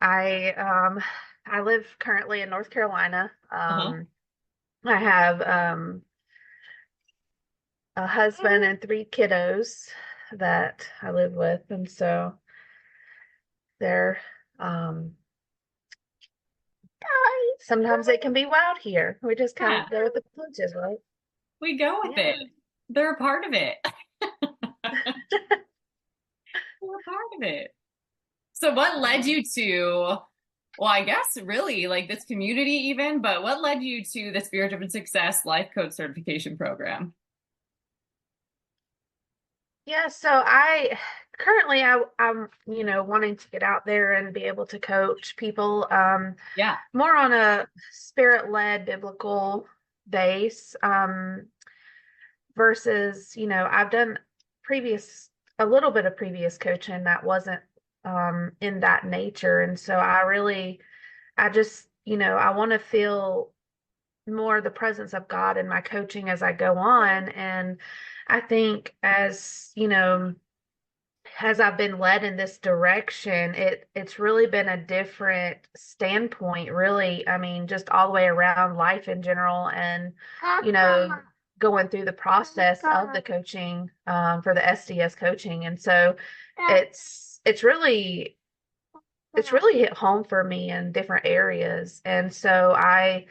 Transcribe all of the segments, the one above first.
I live currently in North Carolina. Uh-huh. I have a husband and three kiddos that I live with, and so they're um sometimes it can be wild here. We just kind Yeah, of go with the punches, right? we go with Yeah. it. They're a part of it. They're a part of it. So what led you to, well, I guess really like this community even, but what led you to the Spirit Driven Success Life Coach Certification Program? Yeah, so I currently I'm wanting to get out there and be able to coach people Yeah. more on a spirit-led biblical base versus, I've done previous a little bit of previous coaching that wasn't in that nature. And so I just, I want to feel more the presence of God in my coaching as I go on. And I think as I've been led in this direction, it's really been a different standpoint, really. I mean, just all the way around life in general, and you know, going through the process of the coaching for the SDS coaching, and so it's really it's really hit home for me in different areas, and so I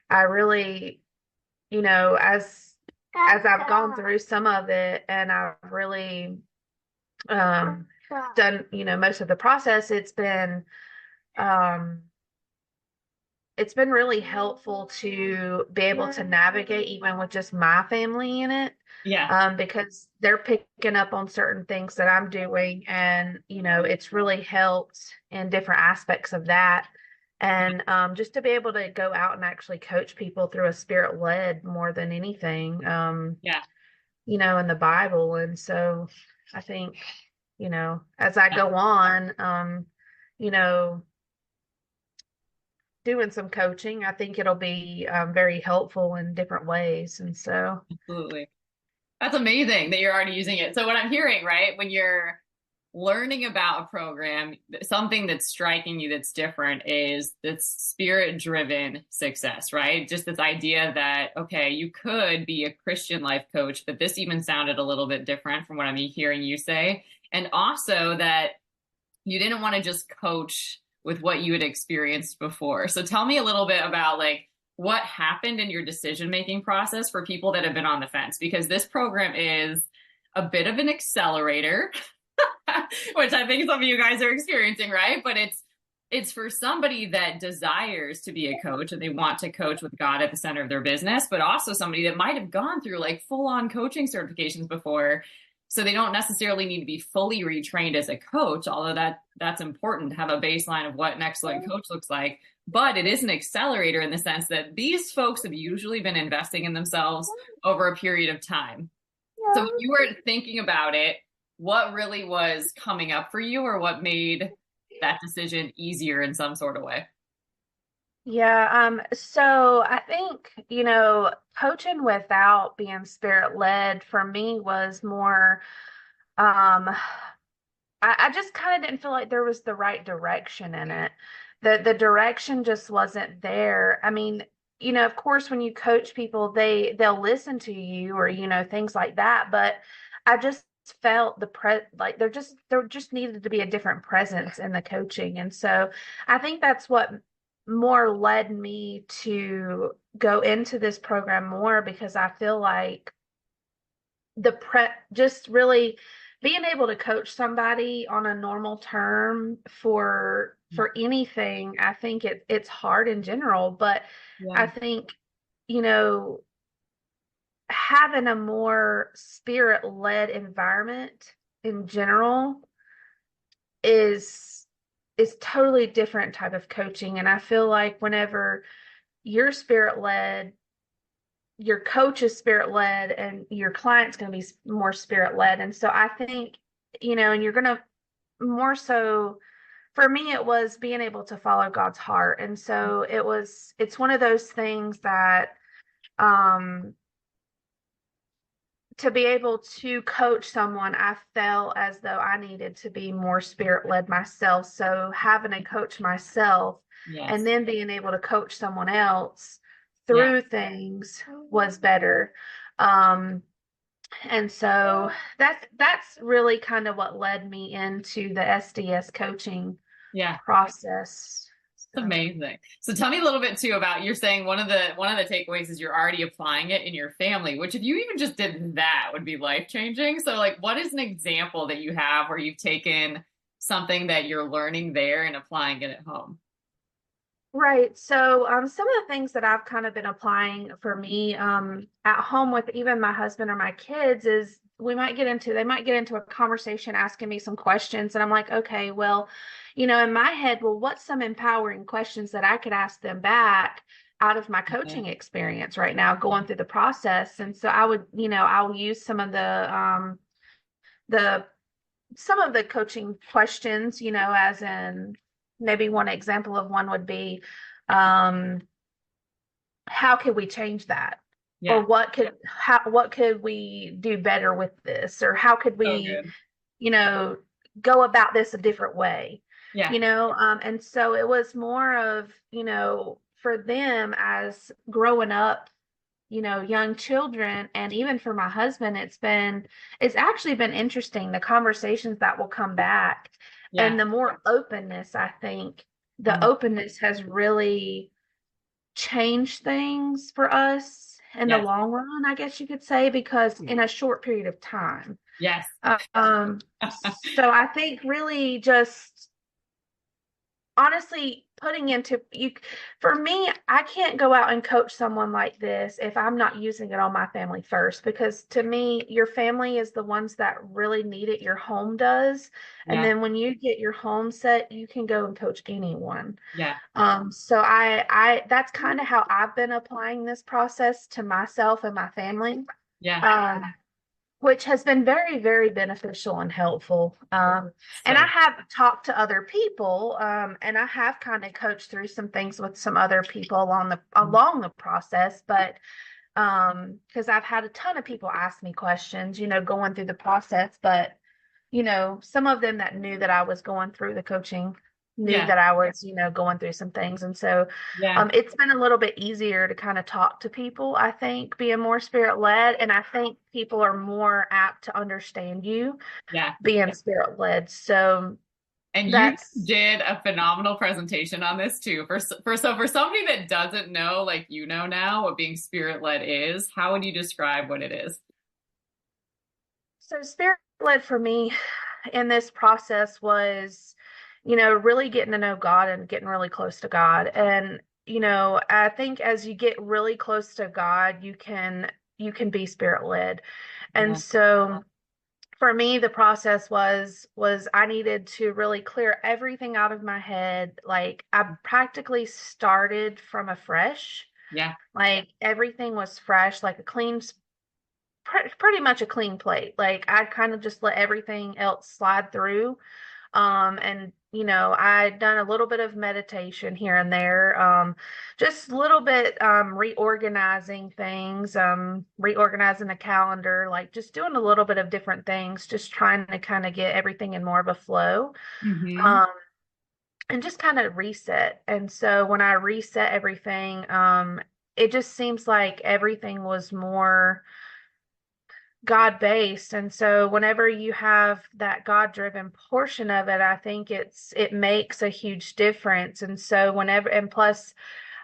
really, as I've gone through some of it, and I've really um, done, most of the process, um, it's been really helpful to be able to navigate even with just my family in it, Yeah. because they're picking up on certain things that I'm doing, and it's really helped in different aspects of that. And just to be able to go out and actually coach people through a spirit led more than anything, Yeah. in the Bible. And so I think, as I go on, you know, doing some coaching, I think it'll be very helpful in different ways. And so, Absolutely. That's amazing that you're already using it. So what I'm hearing, right, when you're learning about a program, something that's striking you that's different is this spirit driven success, right? Just this idea that, okay, you could be a Christian life coach, but this even sounded a little bit different from what I'm hearing you say. And also that you didn't want to just coach with what you had experienced before. So tell me a little bit about like what happened in your decision making process for people that have been on the fence, because this program is a bit of an accelerator, which I think some of you guys are experiencing, right? But it's for somebody that desires to be a coach and they want to coach with God at the center of their business, but also somebody that might have gone through like full on coaching certifications before. So they don't necessarily need to be fully retrained as a coach, although that's important to have a baseline of what an excellent coach looks like. But it is an accelerator in the sense that these folks have usually been investing in themselves over a period of time. So when you were thinking about it, what really was coming up for you, or what made that decision easier in some sort of way? yeah, so I think, coaching without being spirit led for me was more, I just kind of didn't feel like there was the right direction in it. The direction just wasn't there. I mean, of course, when you coach people, they'll listen to you, or things like that. But I just felt like there just needed to be a different presence in the coaching, and so I think that's what more led me to go into this program more, because I feel like just really being able to coach somebody on a normal term for anything. I think it's hard in general, but I Yeah. think, you know having a more spirit led environment in general is totally different type of coaching. And I feel like whenever you're spirit led, your coach is spirit led, and your client's going to be more spirit led. And so I think, and you're going to more so, for me, it was being able to follow God's heart. And so it's one of those things that, um, to be able to coach someone, I felt as though I needed to be more spirit led myself. So having a coach myself and Yes. then being able to coach someone else Yeah. through things was better. Um, and so that's really kind of what led me into the SDS coaching Yeah. process. It's So, amazing. So tell me a little bit too about you're saying one of the takeaways is you're already applying it in your family, which if you even just did that would be life changing. So like what is an example that you have where you've taken something that you're learning there and applying it at home? right. So, some of the things that I've kind of been applying for me, at home with even my husband or my kids is they might get into a conversation asking me some questions. And I'm like, okay, well, in my head, well, what's some empowering questions that I could ask them back out of my Yeah. coaching experience right now, going through the process? And so I would, I'll use the some of the coaching questions, as in maybe one example of one would be, um, how could we change that? Or Yeah. what could we do better with this? Or how could So we, good. you know, go about this a different way? Yeah. And so it was more of, for them as growing up, young children, and even for my husband, it's actually been interesting, the conversations that will come back Yeah. and the more openness, I think the Mhm. openness has really changed things for us in the Yes. long run, I guess you could say, because in a short period of time. Yes. So I think really just honestly putting into you for me, I can't go out and coach someone like this if I'm not using it on my family first, because to me your family is the ones that really need it. Your home does. And Yeah. then when you get your home set, you can go and coach anyone. Yeah. So I that's kind of how I've been applying this process to myself and my family. Yeah. um, which has been very, very beneficial and helpful. And I So have talked to other people, and I have kind of coached through some things with some other people along the process. But because I've had a ton of people ask me questions, going through the process. But some of them that knew that I was going through the coaching knew yeah. that I was, going through some things. And so Yeah. it's been a little bit easier to kind of talk to people, I think, being more spirit led. And I think people are more apt to understand you Yeah. being spirit led. So And you that's did a phenomenal presentation on this too. For somebody that doesn't know, like you know now, what being spirit led is, how would you describe what it is? so spirit led for me in this process was, really getting to know God and getting really close to God. And, I think as you get really close to God, you can be spirit led. And Yeah. so for me, the process was I needed to really clear everything out of my head. Like I practically started from afresh. Yeah. Like everything was fresh, like pretty much a clean plate. Like I kind of just let everything else slide through. And I'd done a little bit of meditation here and there, just a little bit, reorganizing things, reorganizing the calendar, like just doing a little bit of different things, just trying to kind of get everything in more of a flow, Hmm. um, and just kind of reset. And so when I reset everything, it just seems like everything was more God based. And so whenever you have that God driven portion of it, I think it makes a huge difference. And so and plus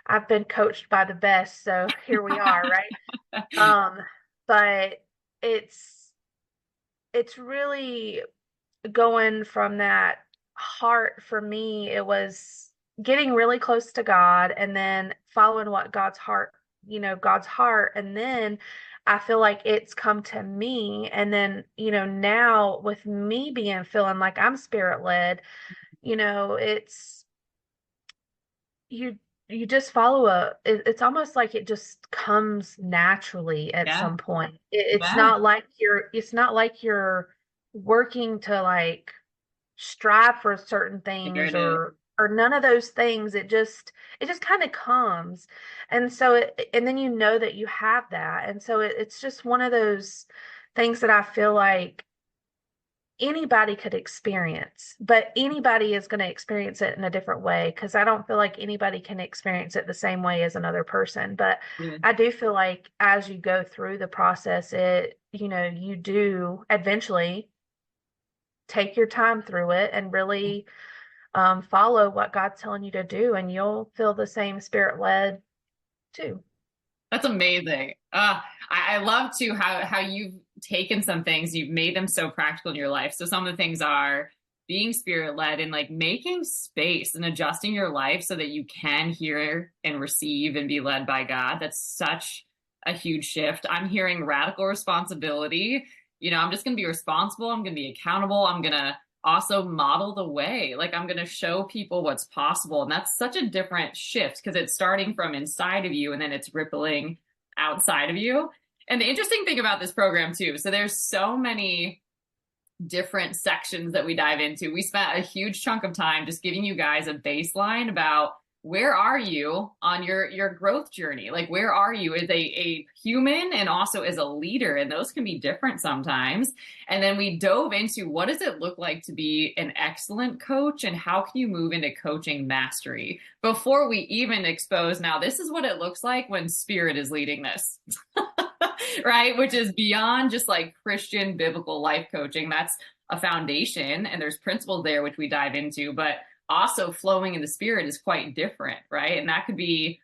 I've been coached by the best, so here we are, right? Um, but it's it's really going from that heart. For me, it was getting really close to God and then following what God's heart. And then I feel like it's come to me. And then, now with me feeling like I'm spirit led, it's you you just follow it's almost like it just comes naturally at Yeah. some point. It's Yeah. not like you're working to like strive for certain There things it is. or none of those things. It just kind of comes. And so and then that you have that. And so it's just one of those things that I feel like anybody could experience, but anybody is going to experience it in a different way because I don't feel like anybody can experience it the same way as another person. But Yeah. I do feel like as you go through the process, you do eventually take your time through it and really follow what God's telling you to do, and you'll feel the same spirit led too. That's amazing. I love too how you've taken some things, you've made them so practical in your life. So some of the things are being spirit led and like making space and adjusting your life so that you can hear and receive and be led by God. That's such a huge shift. I'm hearing radical responsibility. I'm just going to be responsible. I'm going to be accountable. I'm going to also model the way. Like I'm going to show people what's possible. And that's such a different shift because it's starting from inside of you and then it's rippling outside of you. And the interesting thing about this program too, so there's so many different sections that we dive into. We spent a huge chunk of time just giving you guys a baseline about where are you on your growth journey? Like where are you as a human and also as a leader? And those can be different sometimes. And then we dove into what does it look like to be an excellent coach and how can you move into coaching mastery before we even expose now this is what it looks like when spirit is leading this. Right? Which is beyond just like Christian biblical life coaching. That's a foundation and there's principles there which we dive into, but also flowing in the spirit is quite different, right? And that could be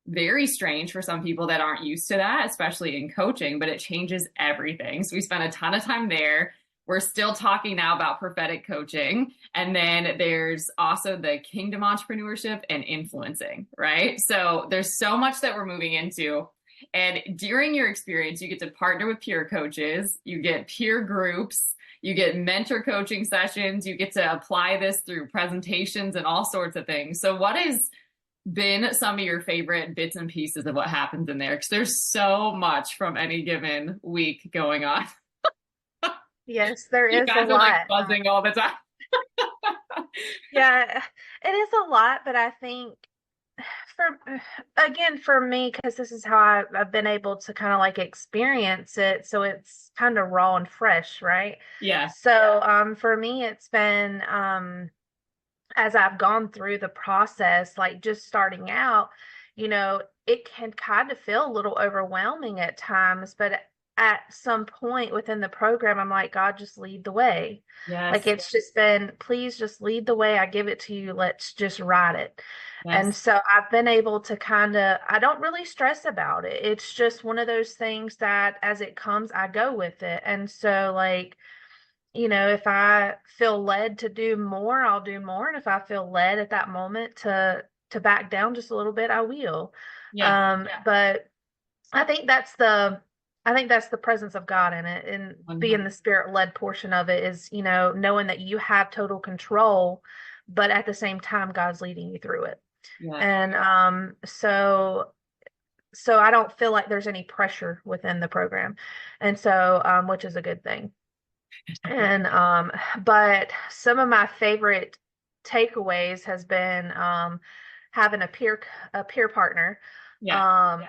very strange for some people that aren't used to that, especially in coaching, but it changes everything. So we spent a ton of time there. We're still talking now about prophetic coaching. And then there's also the kingdom entrepreneurship and influencing, right? So there's so much that we're moving into. And during your experience, you get to partner with peer coaches, you get peer groups, you get mentor coaching sessions, you get to apply this through presentations and all sorts of things. So what has been some of your favorite bits and pieces of what happens in there? Because there's so much from any given week going on. Yes, there You is a guys are like lot. buzzing all the time. Yeah, it is a lot, but I think for again for me, because this is how I've been able to kind of like experience it, so it's kind of raw and fresh, right? Yeah. So for me, it's been as I've gone through the process, like just starting out, it can kind of feel a little overwhelming at times, but at some point within the program, I'm like, God, just lead the way. Like Yes. it's just been, please just lead the way. I give it to you. Let's just ride it. And Yes. so I've been able to I don't really stress about it. It's just one of those things that as it comes, I go with it. And so, like, if I feel led to do more, I'll do more. And if I feel led at that moment to back down just a little bit, I will. Yeah. But I think that's the I think that's the presence of God in it, and being 100. the spirit led portion of it is, knowing that you have total control, but at the same time, God's leading you through it. Yeah. And so I don't feel like there's any pressure within the program. And so which is a good thing. And but some of my favorite takeaways has been having a peer partner. Yeah. Um,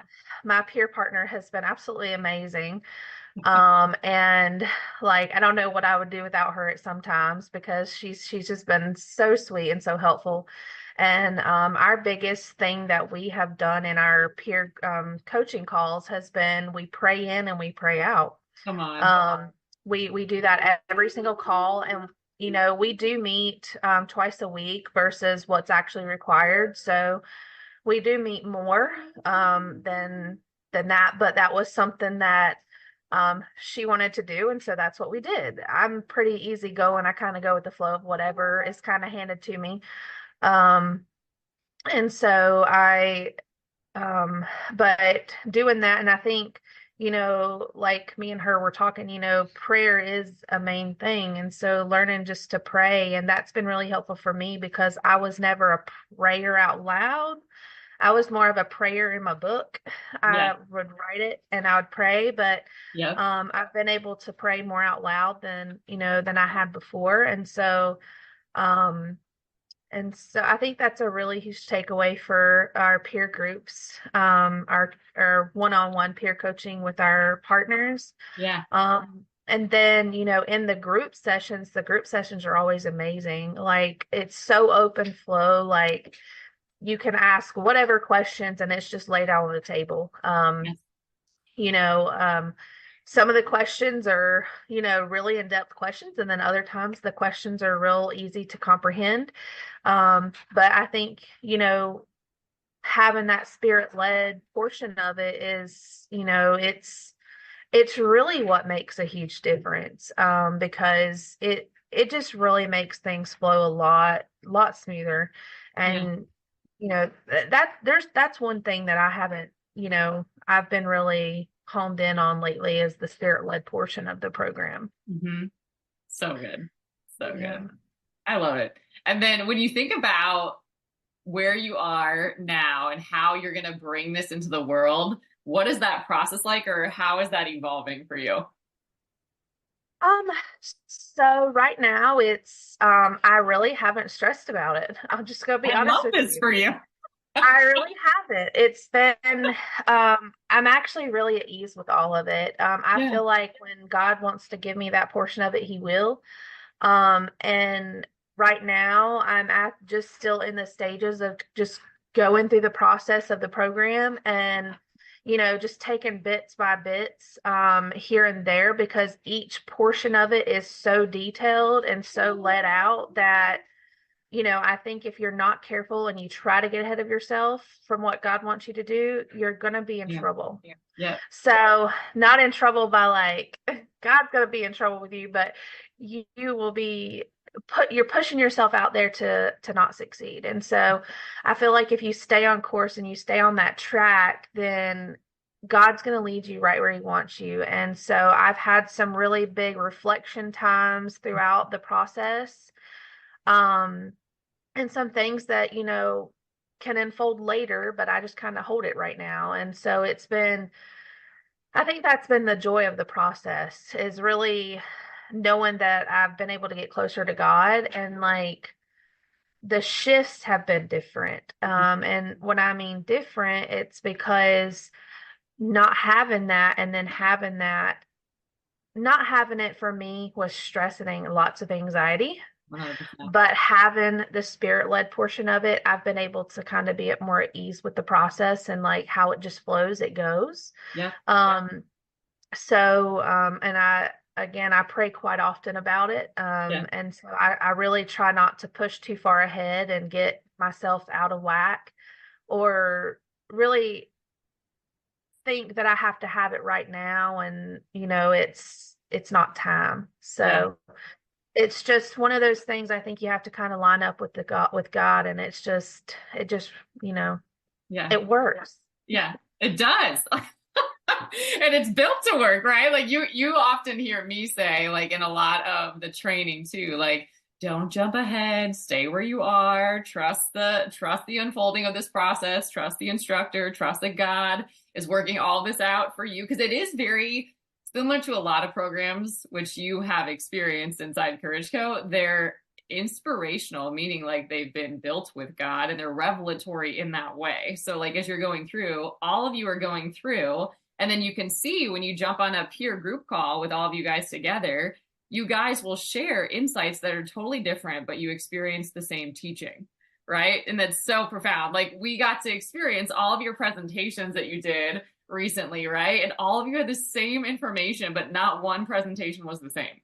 my peer partner has been absolutely amazing. And like I don't know what I would do without her at sometimes because she's just been so sweet and so helpful. And our biggest thing that we have done in our peer coaching calls has been we pray in and we pray out. Come on. Um, we do that at every single call, and we do meet twice a week versus what's actually required. So we do meet more than that, but that was something that she wanted to do, and so that's what we did. I'm pretty easygoing. I kind of go with the flow of whatever is kind of handed to me. Um, and so but doing that, and I think, like me and her were talking, prayer is a main thing. And so learning just to pray, and that's been really helpful for me because I was never a prayer out loud. I was more of a prayer in my book. Yeah. I would write it and I would pray, but Yep. I've been able to pray more out loud than I had before. Um, And so I think that's a really huge takeaway for our peer groups, our one-on-one peer coaching with our partners. Yeah. And then, in the group sessions are always amazing. Like it's so open flow, like you can ask whatever questions and it's just laid out on the table. Yes. You know, some of the questions are, really in-depth questions, and then other times the questions are real easy to comprehend. But I think, having that spirit-led portion of it is, it's really what makes a huge difference, because it just really makes things flow a lot smoother. Yeah. And that's one thing that I haven't, I've been really honed in on lately is the spirit-led portion of the program. Hmm. So good. So Yeah. good. I love it. And then when you think about where you are now and how you're going to bring this into the world, what is that process like, or how is that evolving for you? Um, so right now I really haven't stressed about it. I'm just gonna be I honest love with this you. for you. I really haven't. It's been, I'm actually really at ease with all of it. I Yeah. feel like when God wants to give me that portion of it, He will. And right now I'm just still in the stages of just going through the process of the program, and just taking bits by bits, here and there, because each portion of it is so detailed and so let out that I think if you're not careful and you try to get ahead of yourself from what God wants you to do, you're going to be in Yeah. trouble. Yeah. So, not in trouble by like God's going to be in trouble with you, but you will be you're pushing yourself out there to not succeed. And so, I feel like if you stay on course and you stay on that track, then God's going to lead you right where He wants you. And so, I've had some really big reflection times throughout the process. Um, and some things that can unfold later, but I just kind of hold it right now. And so I think that's been the joy of the process, is really knowing that I've been able to get closer to God, and like the shifts have been different. And when I mean different, it's because not having that and then having that, not having it for me was stressing lots of anxiety. 100%. But having the spirit-led portion of it, I've been able to kind of be at more at ease with the process, and like how it just flows, it goes. Yeah. And I pray quite often about it. Yeah. And so I really try not to push too far ahead and get myself out of whack, or really think that I have to have it right now, and it's not time. Yeah. So it's just one of those things. I think you have to kind of line up with God, and it just, Yeah. it works. Yeah. It does. And it's built to work, right? Like you often hear me say, like in a lot of the training too, like don't jump ahead, stay where you are, trust the unfolding of this process, trust the instructor, trust that God is working all this out for you, because it is very similar to a lot of programs which you have experienced inside Courage Co. They're inspirational, meaning like they've been built with God and they're revelatory in that way. So like as you're going through, all of you are going through, and then you can see when you jump on a peer group call with all of you guys together, you guys will share insights that are totally different, but you experience the same teaching, right? And that's so profound. Like we got to experience all of your presentations that you did recently, right? And all of you had the same information, but not one presentation was the same.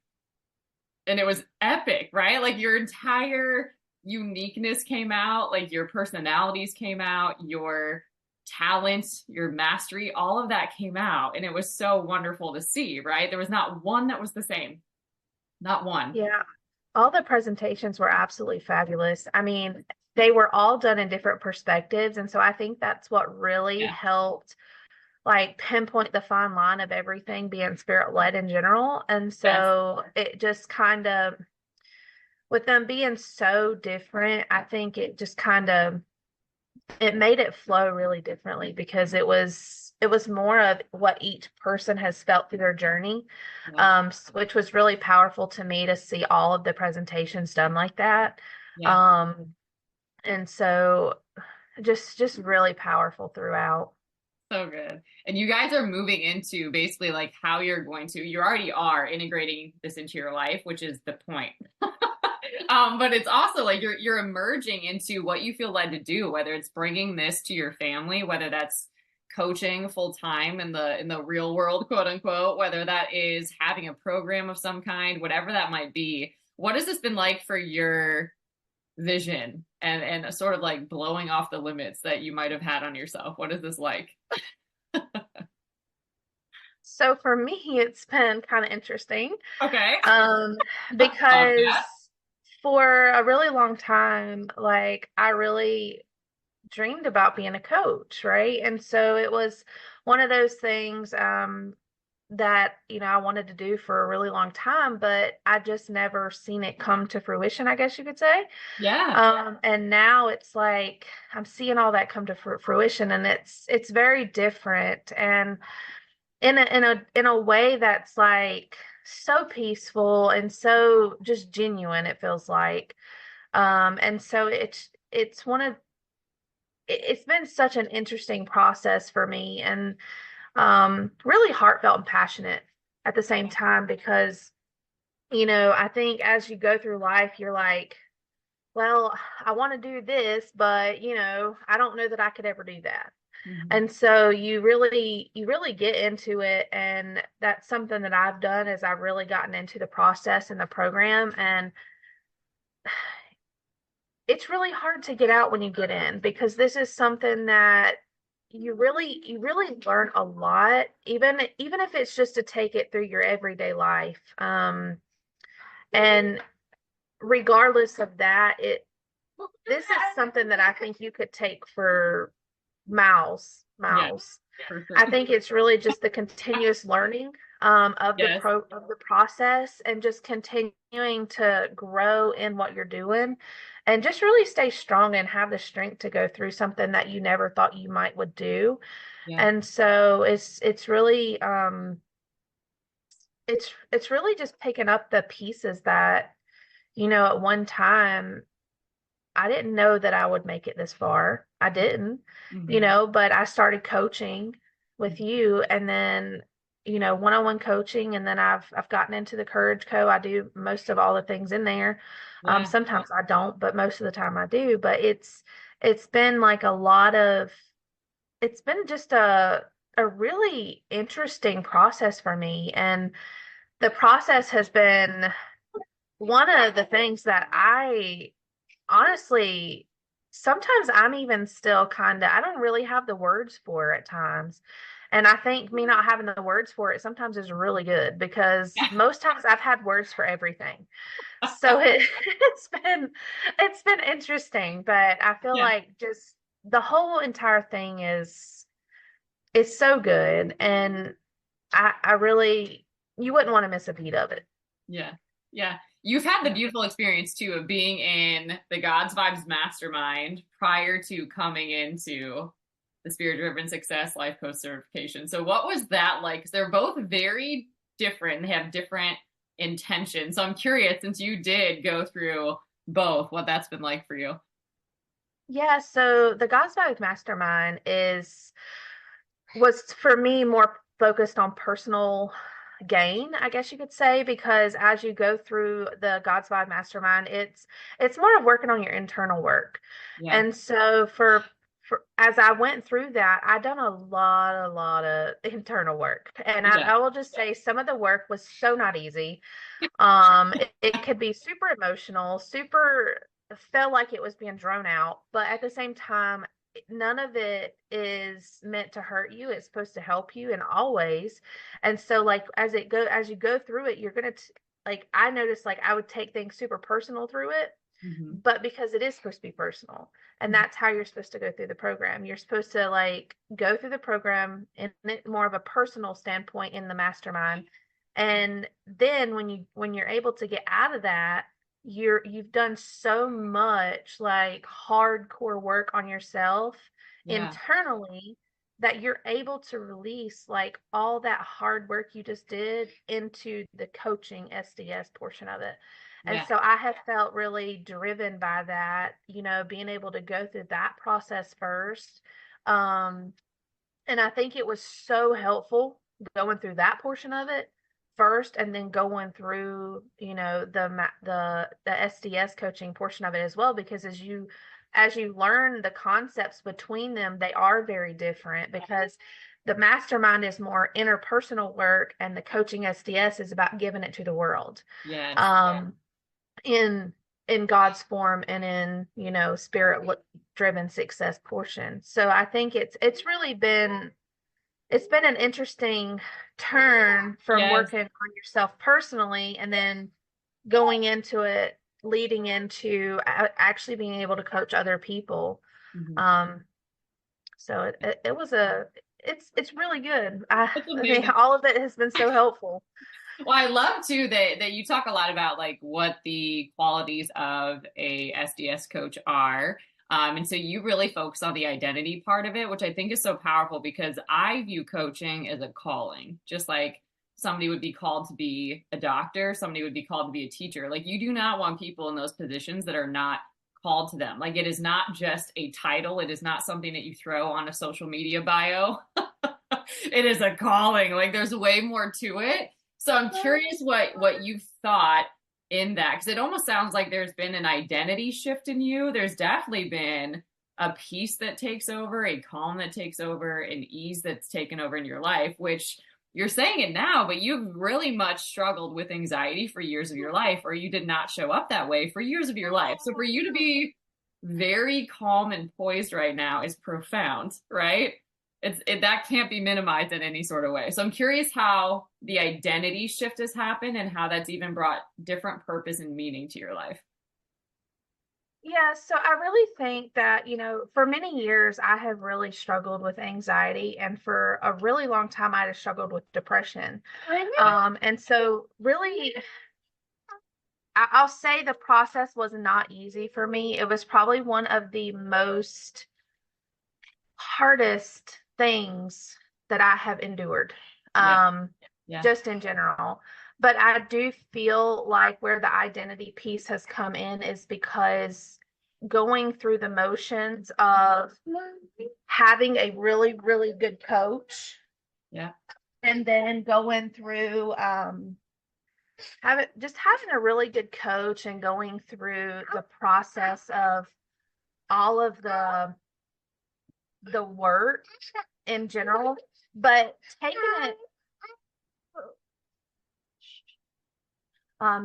And it was epic, right? Like your entire uniqueness came out, like your personalities came out, your talent, your mastery, all of that came out. And it was so wonderful to see, right? There was not one that was the same. Not one. Yeah. All the presentations were absolutely fabulous. I mean, they were all done in different perspectives. And so I think that's what really Yeah. helped like pinpoint the fine line of everything being spirit led in general. And Yes. so it just kind of, with them being so different, I think it just kind of, it made it flow really differently, because it was more of what each person has felt through their journey, Yeah. which was really powerful to me to see all of the presentations done like that. Yeah. Um, And so just really powerful throughout. So good. And you guys are moving into basically like how you're going to, you already are integrating this into your life, which is the point. But it's also like you're emerging into what you feel led to do, whether it's bringing this to your family, whether that's coaching full time in the real world, quote unquote, whether that is having a program of some kind, whatever that might be. What has this been like for your vision and sort of like blowing off the limits that you might have had on yourself? What is this like? So for me, it's been kind of interesting, Okay. um, Love because that. for a really long time, like I really dreamed about being a coach, right? And so it was one of those things that, I wanted to do for a really long time, but I just never seen it come to fruition, I guess you could say. Yeah. And now it's like I'm seeing all that come to fruition, and it's very different, and in a way that's like so peaceful and so just genuine, it feels like. And so it's one of it's been such an interesting process for me, and really heartfelt and passionate at the same time, because I think as you go through life, you're like, well, I want to do this, but I don't know that I could ever do that. Mhm. And so you really get into it, and that's something that I've done, is I've really gotten into the process and the program, and it's really hard to get out when you get in, because this is something that you really learn a lot, even if it's just to take it through your everyday life. And regardless of that, it this is something that I think you could take for miles, Yeah, miles. for sure. I think it's really just the continuous learning Yes. of the process, and just continuing to grow in what you're doing, and just really stay strong and have the strength to go through something that you never thought you might would do. Yeah. And so it's really it's really just picking up the pieces that, at one time I didn't know that I would make it this far. I didn't, Hmm. but I started coaching with you, and then, one-on-one coaching, and then I've gotten into the Courage Co. I do most of all the things in there. Yeah. Sometimes I don't, but most of the time I do. But it's been like it's been just a really interesting process for me, and the process has been one of the things that I honestly, sometimes I'm even still kind of, I don't really have the words for it at times. And I think me not having the words for it sometimes is really good, because most times I've had words for everything. So it's been interesting, but I feel Yeah. like just the whole entire thing is so good, and I really, you wouldn't want to miss a beat of it. Yeah. Yeah. You've had the Yeah. beautiful experience too of being in the God's Vibes Mastermind prior to coming into the Spirit Driven Success Life Coach certification. So what was that like? Because they're both very different. They have different intentions. So I'm curious, since you did go through both, what that's been like for you. Yeah, so the God's Vibes Mastermind was for me more focused on personal gain, I guess you could say, because as you go through the God's Vibe Mastermind, it's more of working on your internal work. Yeah. And so for as I went through that, I done a lot of internal work. And I, Yeah. I will just say some of the work was so not easy. It could be super emotional, super felt like it was being drawn out, but at the same time, none of it is meant to hurt you. It's supposed to help you, and always. And so, like, as you go through it, you're gonna like, I noticed, like, I would take things super personal through it, Hmm. but because it is supposed to be personal, and that's how you're supposed to go through the program. You're supposed to like go through the program in more of a personal standpoint in the mastermind, and then when you're able to get out of that, you've done so much like hardcore work on yourself Yeah. internally, that you're able to release like all that hard work you just did into the coaching SDS portion of it. And Yeah. so I have felt really driven by that, being able to go through that process first. Um, and I think it was so helpful going through that portion of it first, and then going through, the SDS coaching portion of it as well, because as you learn the concepts between them, they are very different, because the mastermind is more interpersonal work and the coaching SDS is about giving it to the world. Yes. Um, in God's form, and in, spirit driven success portion. So I think it's been an interesting turn from Yes. working on yourself personally, and then going into it, leading into actually being able to coach other people. Mhm. Um, so it's really good. That's I mean, amazing. all of it has been so helpful. Well, I love too that you talk a lot about like what the qualities of a SDS coach are. And so you really focus on the identity part of it, which I think is so powerful because I view coaching as a calling, just like somebody would be called to be a doctor, somebody would be called to be a teacher. Like you do not want people in those positions that are not called to them. Like it is not just a title, it is not something that you throw on a social media bio. It is a calling. Like there's way more to it. So I'm curious what you've thought in that because it almost sounds like there's been an identity shift in you. There's definitely been a peace that takes over, a calm that takes over, an ease that's taken over in your life, which you're saying it now, but you've really much struggled with anxiety for years of your life, or you did not show up that way for years of your life. So for you to be very calm and poised right now is profound, right? That can't be minimized in any sort of way. So I'm curious how the identity shift has happened and how that's even brought different purpose and meaning to your life. Yeah, so I really think that, for many years, I have really struggled with anxiety, and for a really long time, I had struggled with depression. And so really, I'll say the process was not easy for me. It was probably one of the most hardest things that I have endured, Yeah, um, yeah. just in general. But I do feel like where the identity piece has come in is because going through the motions of having a really, really good coach, Yeah. and then going through having a really good coach, and going through the process of all of the work in general, but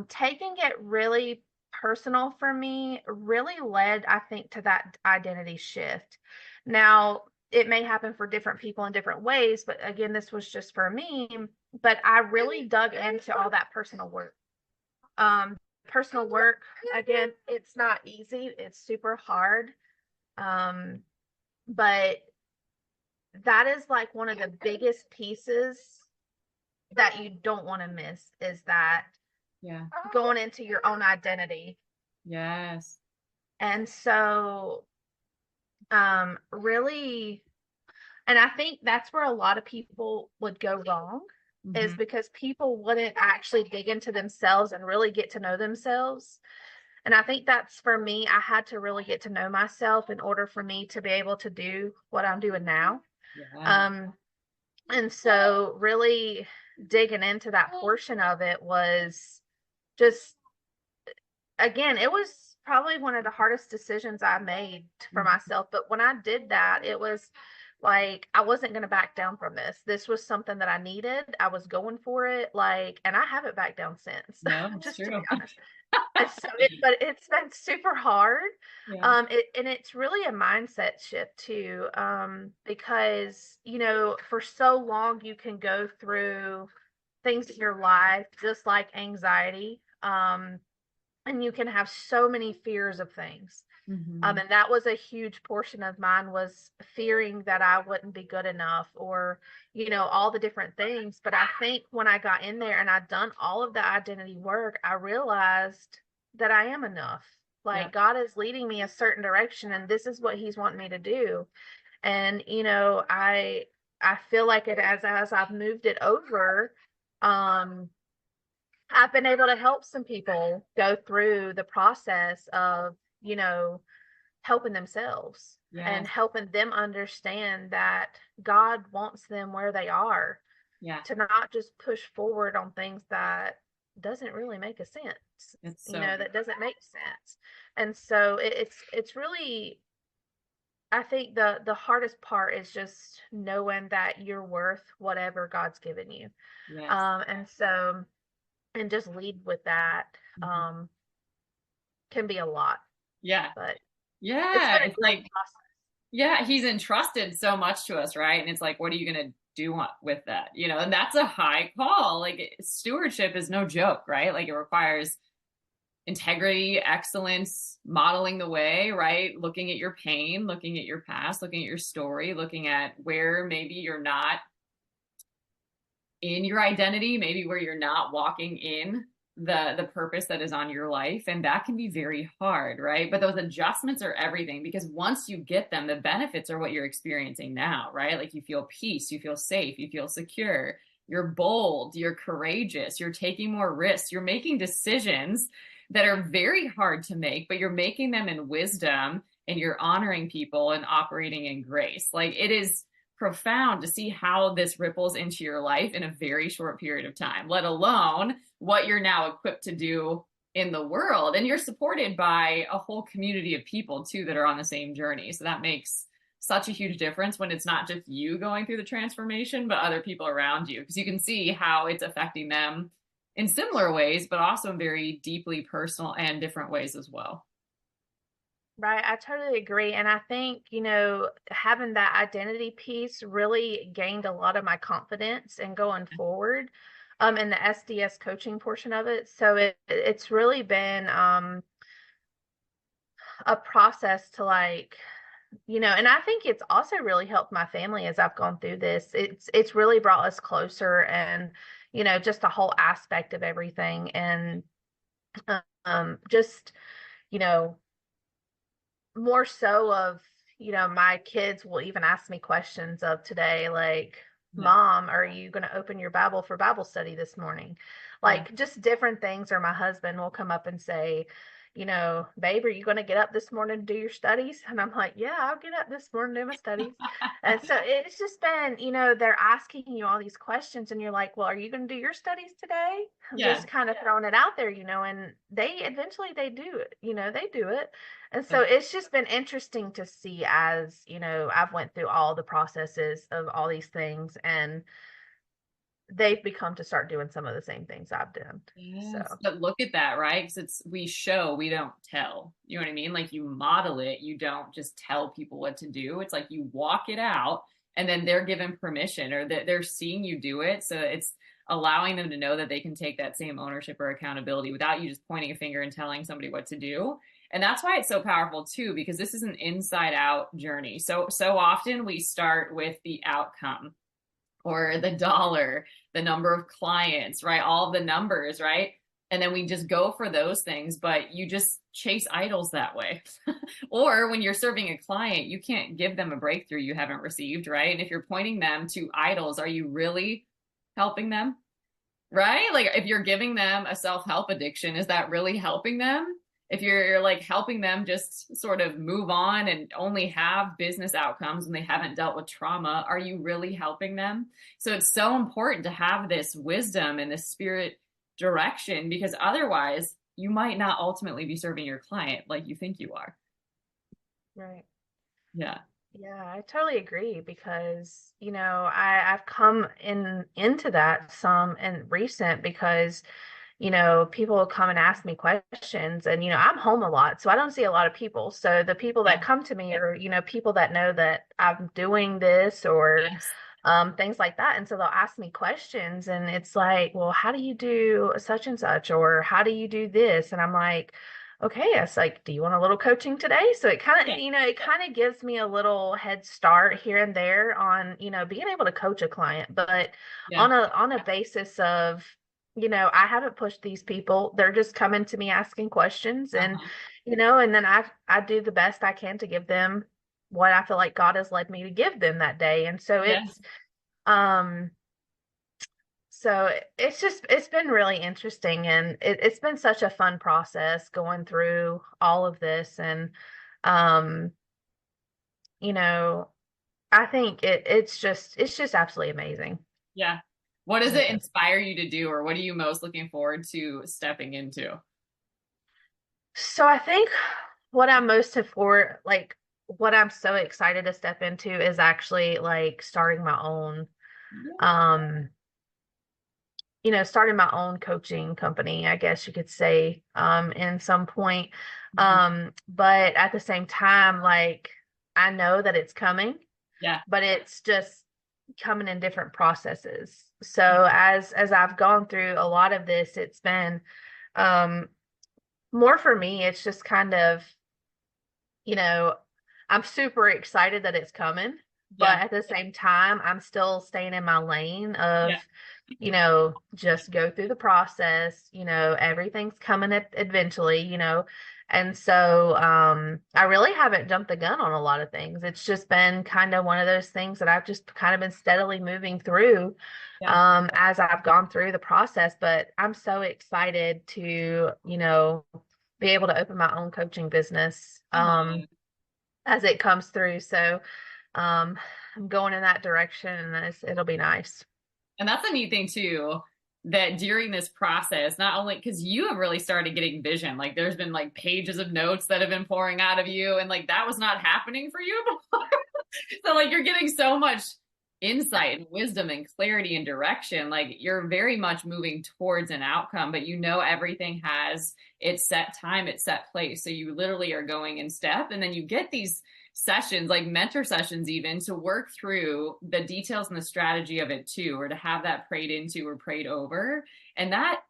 taking it really personal for me really led, I think, to that identity shift. Now, it may happen for different people in different ways, but again, this was just for me. But I really dug into all that personal work. Personal work, again, it's not easy, it's super hard. Um, but that is like one of the biggest pieces that you don't want to miss, is that Yeah. going into your own identity. Yes. And so, really, and I think that's where a lot of people would go wrong, is Hmm. because people wouldn't actually dig into themselves and really get to know themselves. And I think that's, for me, I had to really get to know myself in order for me to be able to do what I'm doing now. Yeah. Um, and so really digging into that portion of it was just, again, it was probably one of the hardest decisions I made for Mhm. myself. But when I did that, it was like I wasn't going to back down from this. This was something that I needed. I was going for it, like, and I haven't backed down since, No, it's just to be true. honest. And so but it's been super hard. Yeah. And it's really a mindset shift too, because, for so long you can go through things in your life, just like anxiety. And you can have so many fears of things. Hmm. And that was a huge portion of mine, was fearing that I wouldn't be good enough, or, all the different things. But I think when I got in there and I'd done all of the identity work, I realized that I am enough. Yeah. Like, God is leading me a certain direction, and this is what He's wanting me to do. And, I feel like it, as I've moved it over, um, I've been able to help some people go through the process of, you know, helping themselves and Yes. helping them understand that God wants them where they are, Yeah. to not just push forward on things that doesn't really make a sense, It's so good. that doesn't make sense. And so it's really, I think the hardest part is just knowing that you're worth whatever God's given you. Yes. And so, and just lead with that, Mhm. um, can be a lot, Yeah. but it's Yeah. been a It's great like, process. yeah, he's entrusted so much to us, right? And it's like, what are you going to do with that? And that's a high call. Like, stewardship is no joke, right? Like, it requires integrity, excellence, modeling the way, right? Looking at your pain, looking at your past, looking at your story, looking at where maybe you're not in your identity, maybe where you're not walking in the purpose that is on your life, and that can be very hard, right? But those adjustments are everything, because once you get them, the benefits are what you're experiencing now, right? Like, you feel peace, you feel safe, you feel secure, you're bold, you're courageous, you're taking more risks, you're making decisions that are very hard to make, but you're making them in wisdom, and you're honoring people and operating in grace. Like, it is profound to see how this ripples into your life in a very short period of time, let alone what you're now equipped to do in the world. And you're supported by a whole community of people too that are on the same journey. So that makes such a huge difference when it's not just you going through the transformation, but other people around you, because you can see how it's affecting them in similar ways, but also in very deeply personal and different ways as well. Right, I totally agree. And I think, having that identity piece really gained a lot of my confidence in going forward, in the SDS coaching portion of it. So it's really been a process to, like, and I think it's also really helped my family as I've gone through this. It's really brought us closer, and just the whole aspect of everything. And just, you know more so of, my kids will even ask me questions of today, like, Yeah. Mom, are you going to open your Bible for Bible study this morning? Yeah. Like, just different things. Or my husband will come up and say, Babe, are you going to get up this morning to do your studies? And I'm like, yeah, I'll get up this morning to do my studies. And so it's just been, they're asking you all these questions, and you're like, well, are you going to do your studies today? I'm Yeah. just kind of throwing it out there, and they eventually they do it, they do it. And so it's just been interesting to see, as, I've went through all the processes of all these things, and they've become to start doing some of the same things I've done. So, Yes, but look at that, right? Because we show, we don't tell. You know what I mean? Like, you model it, you don't just tell people what to do. It's like you walk it out, and then they're given permission, or that they're seeing you do it. So it's allowing them to know that they can take that same ownership or accountability without you just pointing a finger and telling somebody what to do. And that's why it's so powerful too, because this is an inside out journey. So often we start with the outcome, or the dollar, the number of clients, right? All the numbers, right? And then we just go for those things, but you just chase idols that way. Or when you're serving a client, you can't give them a breakthrough you haven't received, right? And if you're pointing them to idols, are you really helping them? Right? Like, if you're giving them a self-help addiction, is that really helping them? If you're like helping them just sort of move on and only have business outcomes when they haven't dealt with trauma, are you really helping them? So it's so important to have this wisdom and this spirit direction, because otherwise you might not ultimately be serving your client like you think you are. right. Yeah. Yeah, I totally agree, because, I've come into that some in recent, because, people will come and ask me questions, and, I'm home a lot, so I don't see a lot of people. So the people that Yeah. come to me are, people that know that I'm doing this, or Yes. things like that. And so they'll ask me questions, and it's like, well, how do you do such and such? Or how do you do this? And I'm like, okay, it's like, do you want a little coaching today? So it kind of, Yeah. it kind of gives me a little head start here and there on, being able to coach a client, but Yeah. on a basis of, I haven't pushed these people. They're just coming to me asking questions, and, Uh-huh. and then I do the best I can to give them what I feel like God has led me to give them that day. And so Yes. um So it's been really interesting, and it's been such a fun process going through all of this. And um, you know, I think it's just absolutely amazing. Yeah. What does It it is. inspire you to do, or what are you most looking forward to stepping into? So I think what I'm most for like what I'm so excited to step into is actually like starting my own um starting my own coaching company, I guess you could say, in some point. Mhm. But at the same time, like I know that it's coming, Yeah. but it's just coming in different processes. So as I've gone through a lot of this, it's been um more for me, it's just kind of, you know, I'm super excited that it's coming, but Yeah. at the same time, I'm still staying in my lane of, Yeah. just go through the process, everything's coming eventually, And so I really haven't jumped the gun on a lot of things. It's just been kind of one of those things that I've just kind of been steadily moving through Yeah. as I've gone through the process. But I'm so excited to, be able to open my own coaching business Aw. as it comes through. So um, I'm going in that direction, and it'll be nice. And that's a neat thing too, that during this process, not only because you have really started getting vision, like there's been like pages of notes that have been pouring out of you, and like that was not happening for you before. So like you're getting so much insight and wisdom and clarity and direction. Like you're very much moving towards an outcome, but you know everything has its set time, its set place. So you literally are going in step, and then you get these sessions, like mentor sessions, even to work through the details and the strategy of it too, or to have that prayed into or prayed over. And that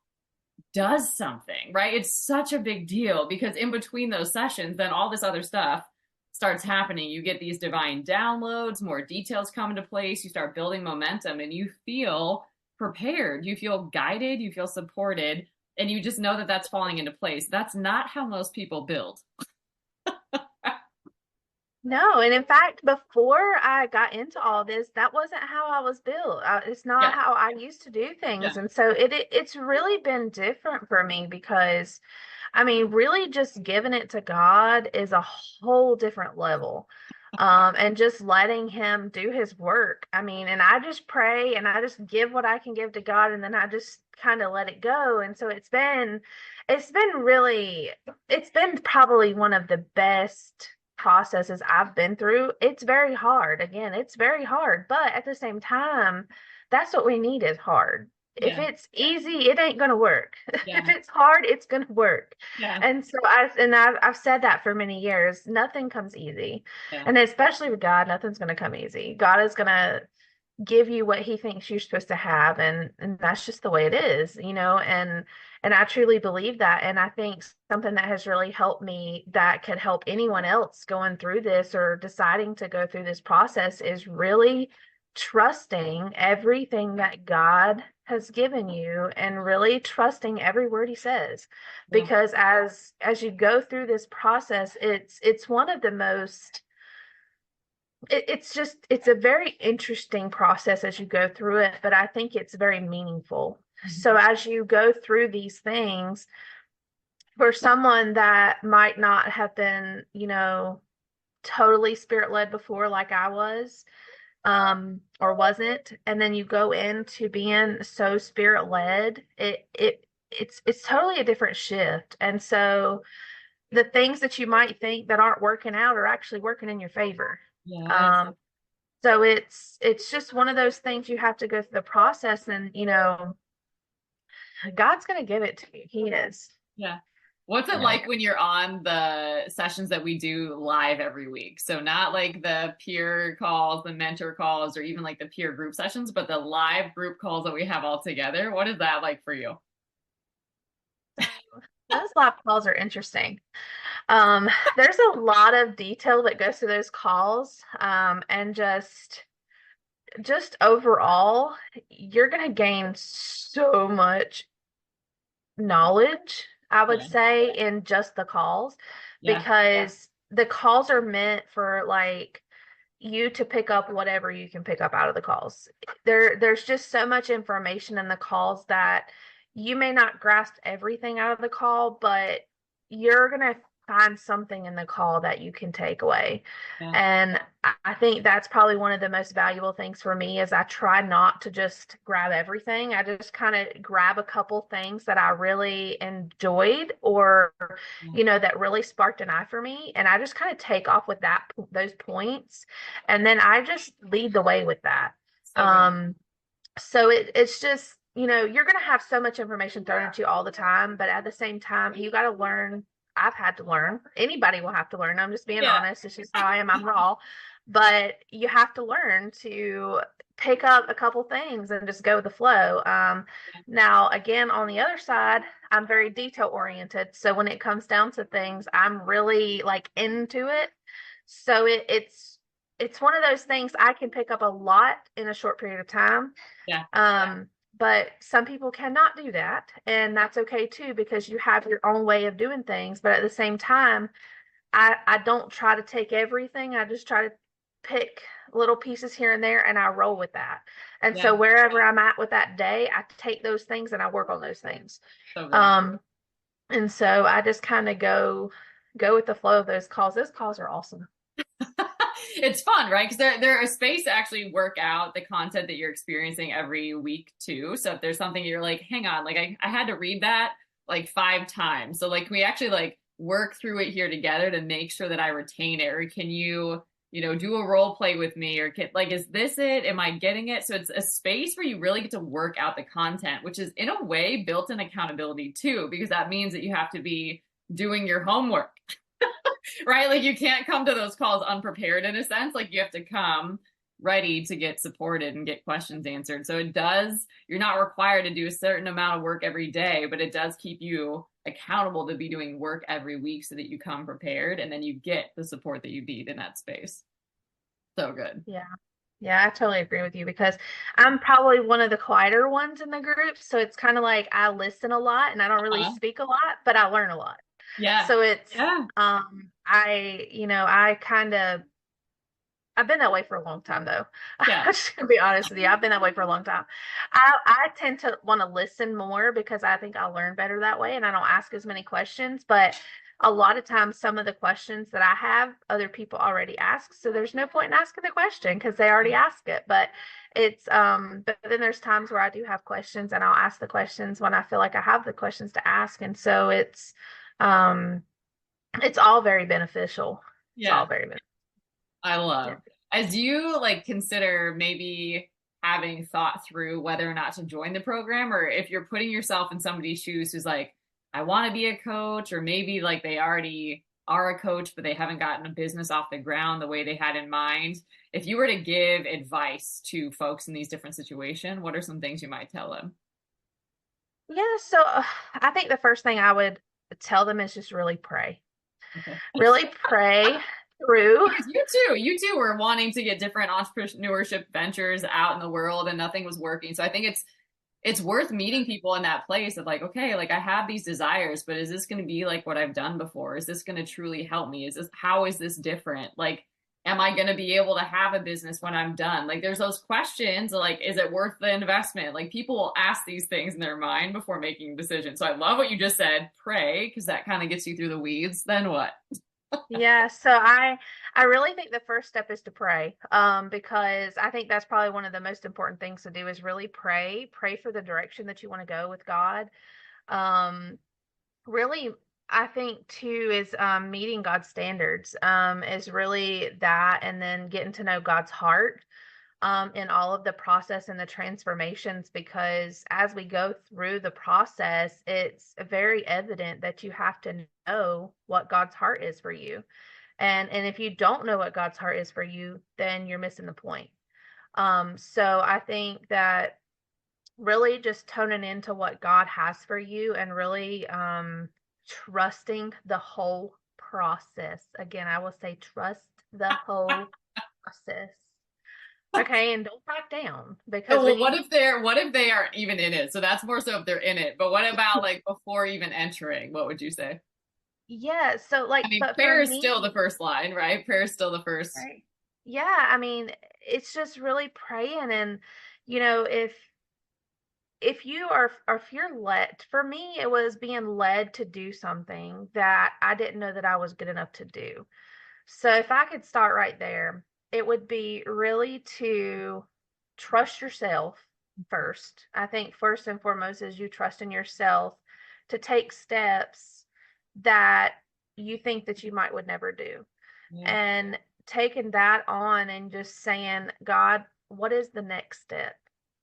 does something, right? It's such a big deal because in between those sessions, then all this other stuff starts happening. You get these divine downloads, more details come into place, you start building momentum, and you feel prepared, you feel guided, you feel supported, and you just know that that's falling into place. That's not how most people build. No, and in fact, before I got into all this, that wasn't how I was built. It's not Yeah, how I used to do things, yeah, and so it's really been different for me because, I mean, really just giving it to God is a whole different level. And just letting him do his work. I mean, and I just pray and I just give what I can give to God, and then I just kind of let it go. And so it's been probably one of the best processes I've been through. It's very hard. Again, it's very hard, but at the same time, that's what we need is hard. If yeah, it's easy, it ain't gonna work. If yeah, it's hard, it's gonna work. yeah, And so I've said that for many years. Nothing comes easy. yeah, And especially with God, nothing's gonna come easy. God is gonna give you what he thinks you're supposed to have, and that's just the way it is, and I truly believe that. And I think something that has really helped me that could help anyone else going through this or deciding to go through this process is really trusting everything that God has given you and really trusting every word he says, yeah, because as you go through this process, it's one of the most it's a very interesting process as you go through it, but I think it's very meaningful. So mhm, as you go through these things, for someone that might not have been, totally spirit led before, like I was, or wasn't, and then you go into being so spirit led, it's totally a different shift. And so the things that you might think that aren't working out are actually working in your favor. yes, Um, so it's just one of those things you have to go through the process, and God's going to give it to you. He is. yeah. What's it Yeah. like when you're on the sessions that we do live every week? So not like the peer calls, the mentor calls, or even like the peer group sessions, but the live group calls that we have all together. What is that like for you? So those lab calls are interesting. Um, there's a lot of detail that goes through those calls, and just overall, you're going to gain so much knowledge, I would Yeah, say, in just the calls, yeah, because the calls are meant for like you to pick up whatever you can pick up out of the calls. There's just so much information in the calls that you may not grasp everything out of the call, but you're gonna find something in the call that you can take away. Yeah. And I think that's probably one of the most valuable things for me is I try not to just grab everything. I just kind of grab a couple things that I really enjoyed or, Yeah. you know, that really sparked an eye for me. And I just kind of take off with those points. And then I just lead the way with that. So good. So it's just, you know, you're going to have so much information thrown at you all the time, but at the same time, you got to learn. I've had to learn. Anybody will have to learn. I'm just being Yeah. honest. It's just how I am. I'm raw, but you have to learn to pick up a couple things and just go with the flow. Now, again, on the other side, I'm very detail oriented. So when it comes down to things, I'm really like into it. So it's one of those things I can pick up a lot in a short period of time. Yeah. But some people cannot do that, and that's okay too because you have your own way of doing things. But at the same time, I don't try to take everything. I just try to pick little pieces here and there, and I roll with that. And so Yeah. wherever I'm at with that day, I take those things and I work on those things. So good. Um, and so I just kind of go with the flow of those calls. Those calls are awesome. It's fun, right? Because they're a space to actually work out the content that you're experiencing every week too. So if there's something you're like, hang on, like I had to read that like 5 times. So like can we actually like work through it here together to make sure that I retain it? Or can you, do a role play with me? Or like, is this it? Am I getting it? So it's a space where you really get to work out the content, which is in a way built in accountability too, because that means that you have to be doing your homework. Right? Like you can't come to those calls unprepared in a sense. Like you have to come ready to get supported and get questions answered. So you're not required to do a certain amount of work every day, but it does keep you accountable to be doing work every week so that you come prepared and then you get the support that you need in that space. So good. Yeah. Yeah, I totally agree with you because I'm probably one of the quieter ones in the group. So it's kind of like I listen a lot and I don't really Uh-huh. speak a lot, but I learn a lot. Yeah. So it's Yeah. I kind of I've been that way for a long time though. I'm Yeah. just gonna be honest with you. I've been that way for a long time. I tend to want to listen more because I think I'll learn better that way and I don't ask as many questions. But a lot of times some of the questions that I have, other people already ask. So there's no point in asking the question because they already ask it. But then there's times where I do have questions and I'll ask the questions when I feel like I have the questions to ask. And so um it's all very beneficial. It's all Yeah. very beneficial. I Yeah. love. As you like consider maybe having thought through whether or not to join the program, or if you're putting yourself in somebody's shoes who's like, I want to be a coach, or maybe like they already are a coach, but they haven't gotten a business off the ground the way they had in mind. If you were to give advice to folks in these different situations, what are some things you might tell them? Yeah, so I think the first thing I would tell them is just really pray. Okay. Really pray through. Because you too were wanting to get different entrepreneurship ventures out in the world and nothing was working. So I think it's worth meeting people in that place of like, okay, like I have these desires, but is this going to be like what I've done before? Is this going to truly help me? How is this different? Like, am I going to be able to have a business when I'm done? Like, there's those questions like, is it worth the investment? Like, people will ask these things in their mind before making decisions. So I love what you just said, pray, because that kind of gets you through the weeds. Then what? Yeah, so I really think the first step is to pray. Because I think that's probably one of the most important things to do is really pray. Pray for the direction that you want to go with God. Um, Really, I think too is meeting God's standards is really that, and then getting to know God's heart in all of the process and the transformations. Because as we go through the process, it's very evident that you have to know what God's heart is for you. And if you don't know what God's heart is for you, then you're missing the point. So I think that really just toning into what God has for you and really trusting the whole process. Again, I will say trust the whole process. Okay, and don't back down Oh, because when well, you what if they aren't even in it? So that's more so if they're in it. But what about like before even entering? What would you say? yeah, so I like mean, but for prayer is still the me, first line, right? Prayer is still the first. right? yeah, I mean, it's just really praying. And, you know, if you are, or if you're led, for me, it was being led to do something that I didn't know that I was good enough to do. So if I could start right there, it would be really to trust yourself first. I think first and foremost is you trust in yourself to take steps that you think that you might would never do. Yeah. And taking that on and just saying, God, what is the next step?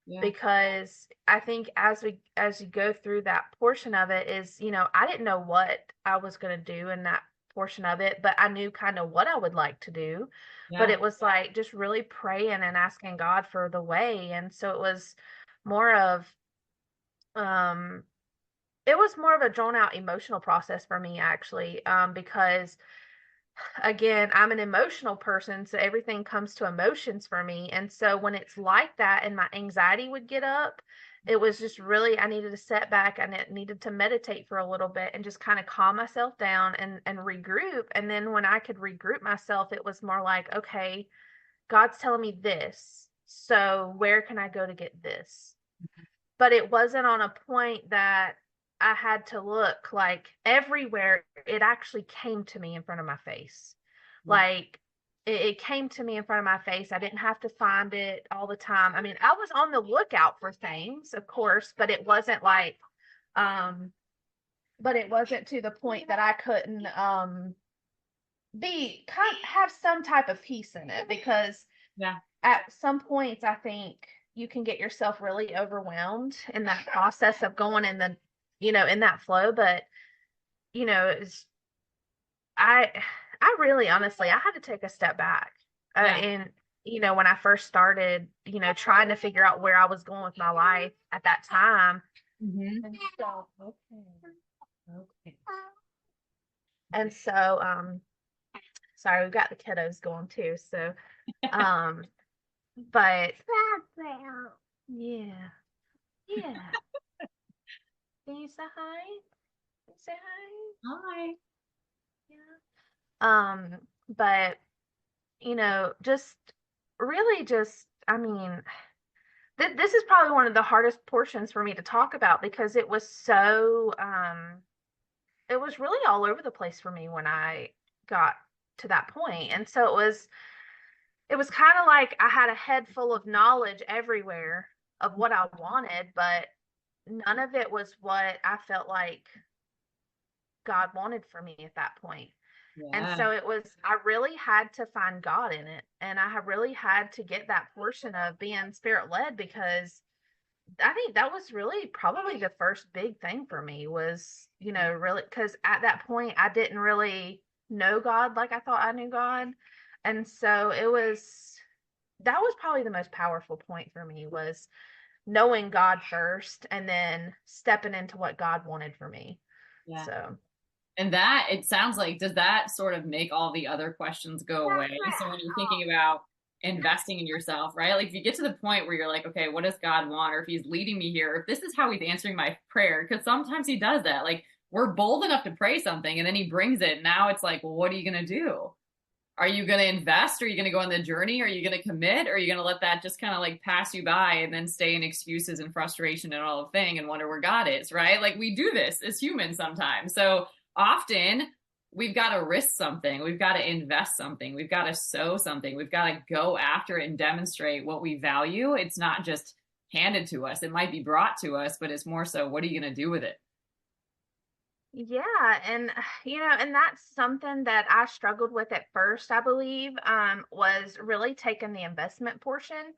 Yeah. Because I think as you go through that portion of it is, I didn't know what I was going to do in that portion of it, but I knew kind of what I would like to do. But Yeah. it was like just really praying and asking God for the way. And so um it was more of a drawn out emotional process for me actually, because again, I'm an emotional person, so everything comes to emotions for me. And so when it's like that and my anxiety would get up, it was just really, I needed to set back and it needed to meditate for a little bit and just kind of calm myself down and regroup. And then when I could regroup myself, it was more like, okay, God's telling me this. So where can I go to get this? But it wasn't on a point that I had to look like everywhere. It actually came to me in front of my face. Yeah. Like it came to me in front of my face. I didn't have to find it all the time. I mean, I was on the lookout for things, of course, but it wasn't like, but it wasn't to the point that I couldn't, be kind have some type of peace in it because Yeah. at some points I think you can get yourself really overwhelmed in that process of going in the in that flow. But it's I I really honestly I had to take a step back, Yeah. and when I first started trying to figure out where I was going with my life at that time. Hmm. And so okay. And so sorry, we've got the kiddos going too, so um but yeah, yeah. Can you say hi? Can you say hi? Hi. Yeah. But just really just, I mean, this is probably one of the hardest portions for me to talk about because it was really all over the place for me when I got to that point. And so it was kind of like I had a head full of knowledge everywhere of what I wanted, but none of it was what I felt like God wanted for me at that point. And Yeah. so I really had to find God in it. And I have really had to get that portion of being spirit led because I think that was really probably the first big thing for me was, really, because at that point I didn't really know God like I thought I knew God. And so that was probably the most powerful point for me was knowing God first and then stepping into what God wanted for me. Yeah. So, And that, it sounds like, does that sort of make all the other questions go away? So when you're thinking about investing in yourself, right? Like if you get to the point where you're like, okay, what does God want? Or if he's leading me here, if this is how he's answering my prayer, because sometimes he does that. Like we're bold enough to pray something and then he brings it. Now it's like, well, what are you going to do? Are you going to invest? Are you going to go on the journey? Are you going to commit? Or are you going to let that just kind of like pass you by and then stay in excuses and frustration and all the thing and wonder where God is, right? Like we do this as humans sometimes. So often we've got to risk something. We've got to invest something. We've got to sow something. We've got to go after it and demonstrate what we value. It's not just handed to us. It might be brought to us, but it's more so, what are you going to do with it? yeah, and and that's something that I struggled with at first, I believe, was really taking the investment portion.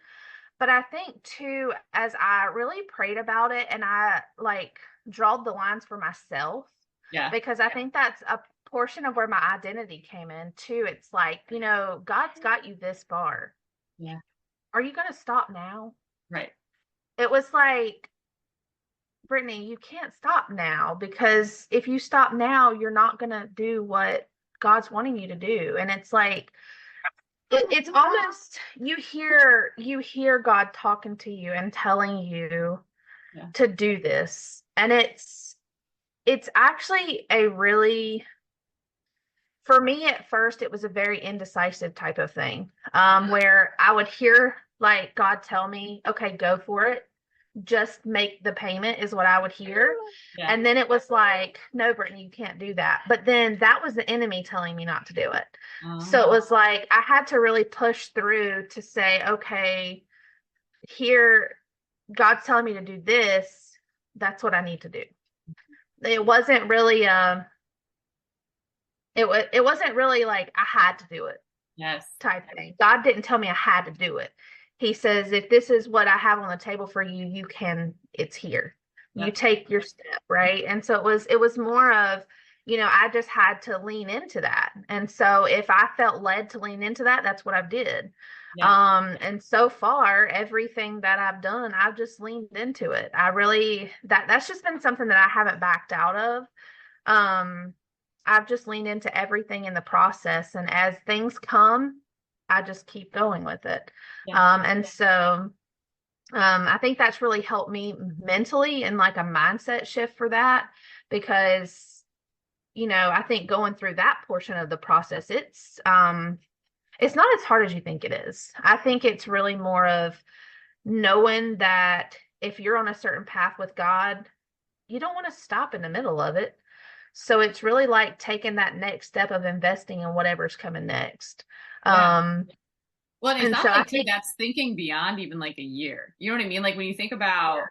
But I think too, as I really prayed about it and I like drawed the lines for myself, Yeah. because I think that's a portion of where my identity came in too. It's like, God's got you this far. Yeah. Are you going to stop now? Right. It was like, Brittany, you can't stop now because if you stop now, you're not going to do what God's wanting you to do. And it's like, it's almost you hear God talking to you and telling you Yeah. to do this. And it's actually for me at first, it was a very indecisive type of thing, where I would hear like God tell me, okay, go for it. Just make the payment is what I would hear. Yeah. And then it was like, no, Brittany, you can't do that. But then that was the enemy telling me not to do it. So it Oh, was like I had to really push through to say, okay, here, God's telling me to do this. That's what I need to do. It wasn't really it wasn't really like I had to do it yes. type thing. God didn't tell me I had to do it. He says, if this is what I have on the table for you, you can, it's here. You Yep. take your step, right? And so it was more of, I just had to lean into that. And so if I felt led to lean into that, that's what I did. Yeah. And so far, everything that I've done, I've just leaned into it. I really that's just been something that I haven't backed out of. Um, I've just leaned into everything in the process, and as things come, I just keep going with it. Yeah. And so I think that's really helped me mentally and like a mindset shift for that because I think going through that portion of the process, it's not as hard as you think it is. I think it's really more of knowing that if you're on a certain path with God, you don't want to stop in the middle of it. So it's really like taking that next step of investing in whatever's coming next. Yeah. Um, Well, and it and sounds so I like too, think, that's thinking beyond even like a year. You know what I mean? Like when you think about,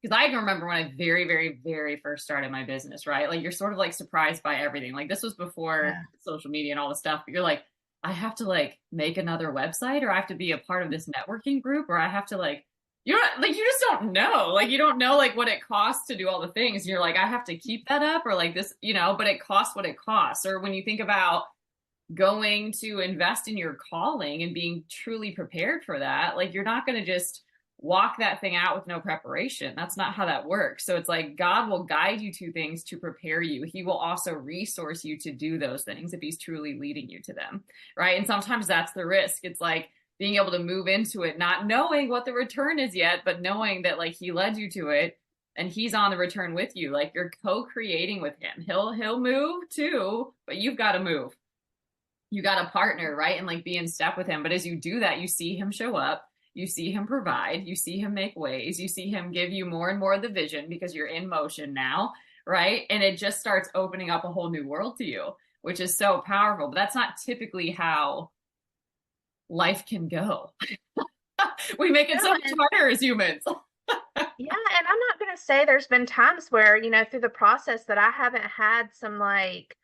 because I can remember when I very, very, very first started my business, right? Like you're sort of like surprised by everything. Like this was before yeah, social media and all this stuff, but you're like, I have to like make another website or I have to be a part of this networking group or I have to like, you're not like, you just don't know. Like you don't know like what it costs to do all the things. You're like, I have to keep that up or like this, but it costs what it costs. Or when you think about going to invest in your calling and being truly prepared for that, like you're not going to just walk that thing out with no preparation. That's not how that works. So it's like God will guide you to things to prepare you. He will also resource you to do those things if he's truly leading you to them, right? And sometimes that's the risk. It's like being able to move into it not knowing what the return is yet, but knowing that like he led you to it and he's on the return with you. Like you're co-creating with him. He'll move too, but you've got to move. You got to partner, right? And like be in step with him. But as you do that, you see him show up, you see him provide, you see him make ways, you see him give you more and more of the vision because you're in motion now, right? And it just starts opening up a whole new world to you, which is so powerful. But that's not typically how life can go. We make it no, so much and harder as humans. yeah, and I'm not going to say there's been times where, through the process that I haven't had some like,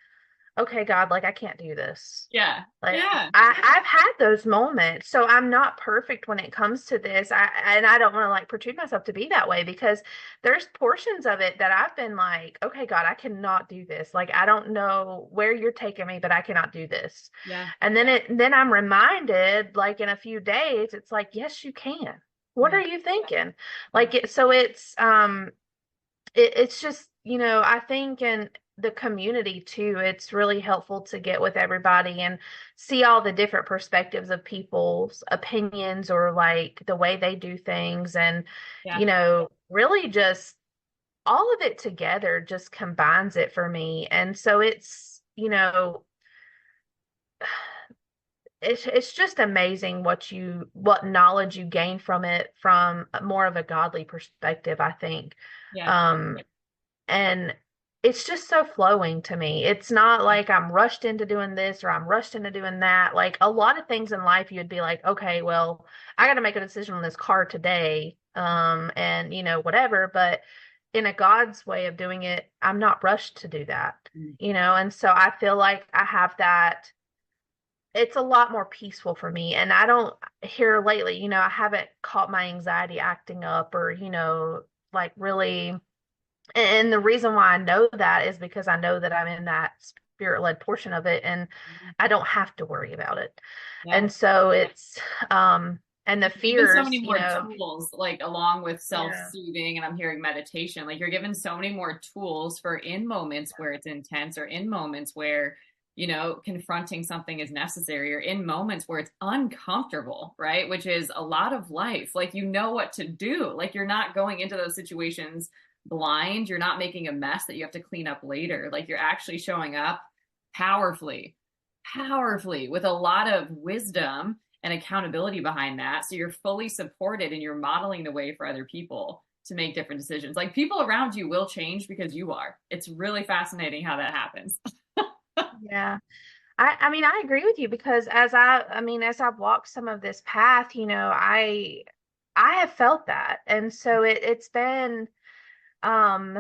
okay, God, like I can't do this. Yeah. Like Yeah. I've had those moments. So I'm not perfect when it comes to this. I don't want to like portray myself to be that way because there's portions of it that I've been like, okay, God, I cannot do this. Like I don't know where you're taking me, but I cannot do this. Yeah. And then I'm reminded like in a few days, it's like, yes, you can. What Yeah. are you thinking? Like so it's just, I think in the community too, it's really helpful to get with everybody and see all the different perspectives of people's opinions or like the way they do things. And, Yeah. really just all of it together just combines it for me. And so it's just amazing what knowledge you gain from it from more of a godly perspective, I think. Yeah. Um, and it's just so flowing to me. It's not like I'm rushed into doing this or I'm rushed into doing that. Like a lot of things in life, you'd be like, okay, well, I got to make a decision on this car today, and whatever. But in a God's way of doing it, I'm not rushed to do that, and so I feel like I have that. It's a lot more peaceful for me. And I don't here lately, I haven't caught my anxiety acting up or, like really. And the reason why I know that is because I know that I'm in that spirit led portion of it and I don't have to worry about it. Yeah. And so and the Given so fears, many more tools, like along with yeah, self-soothing, and I'm hearing meditation, like you're given so many more tools for in moments where it's intense or in moments where, confronting something is necessary or in moments where it's uncomfortable, right? Which is a lot of life. Like, what to do. Like, you're not going into those situations blind. You're not making a mess that you have to clean up later. Like, you're actually showing up powerfully powerfully with a lot of wisdom and accountability behind that. So you're fully supported and you're modeling the way for other people to make different decisions. Like people around you will change because you are. It's really fascinating how that happens. Yeah. I mean, I agree with you because I mean, as I've walked some of this path, I have felt that. And so it's been, um,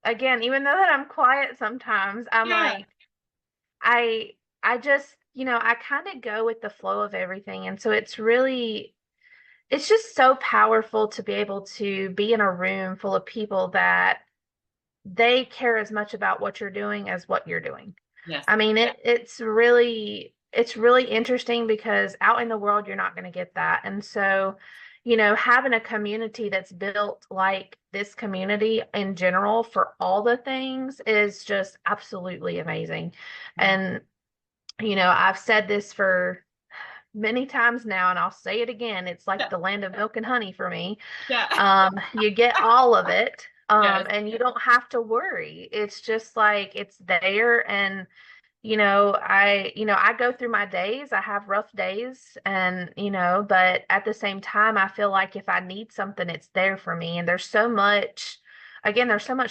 again, even though that I'm quiet sometimes, I'm Yeah. like, I, I just, I kind of go with the flow of everything. And so it's just so powerful to be able to be in a room full of people that they care as much about what you're doing as what you're doing. Yes. I mean, it's really interesting because out in the world you're not going to get that. And so, having a community that's built like this community in general for all the things is just absolutely amazing. And, I've said this for many times now, and I'll say it again. It's like Yeah. the land of milk and honey for me. Yeah. You get all of it, Yes. and you don't have to worry. It's just like it's there, and I go through my days. I have rough days, and but at the same time, I feel like if I need something, it's there for me. And there's so much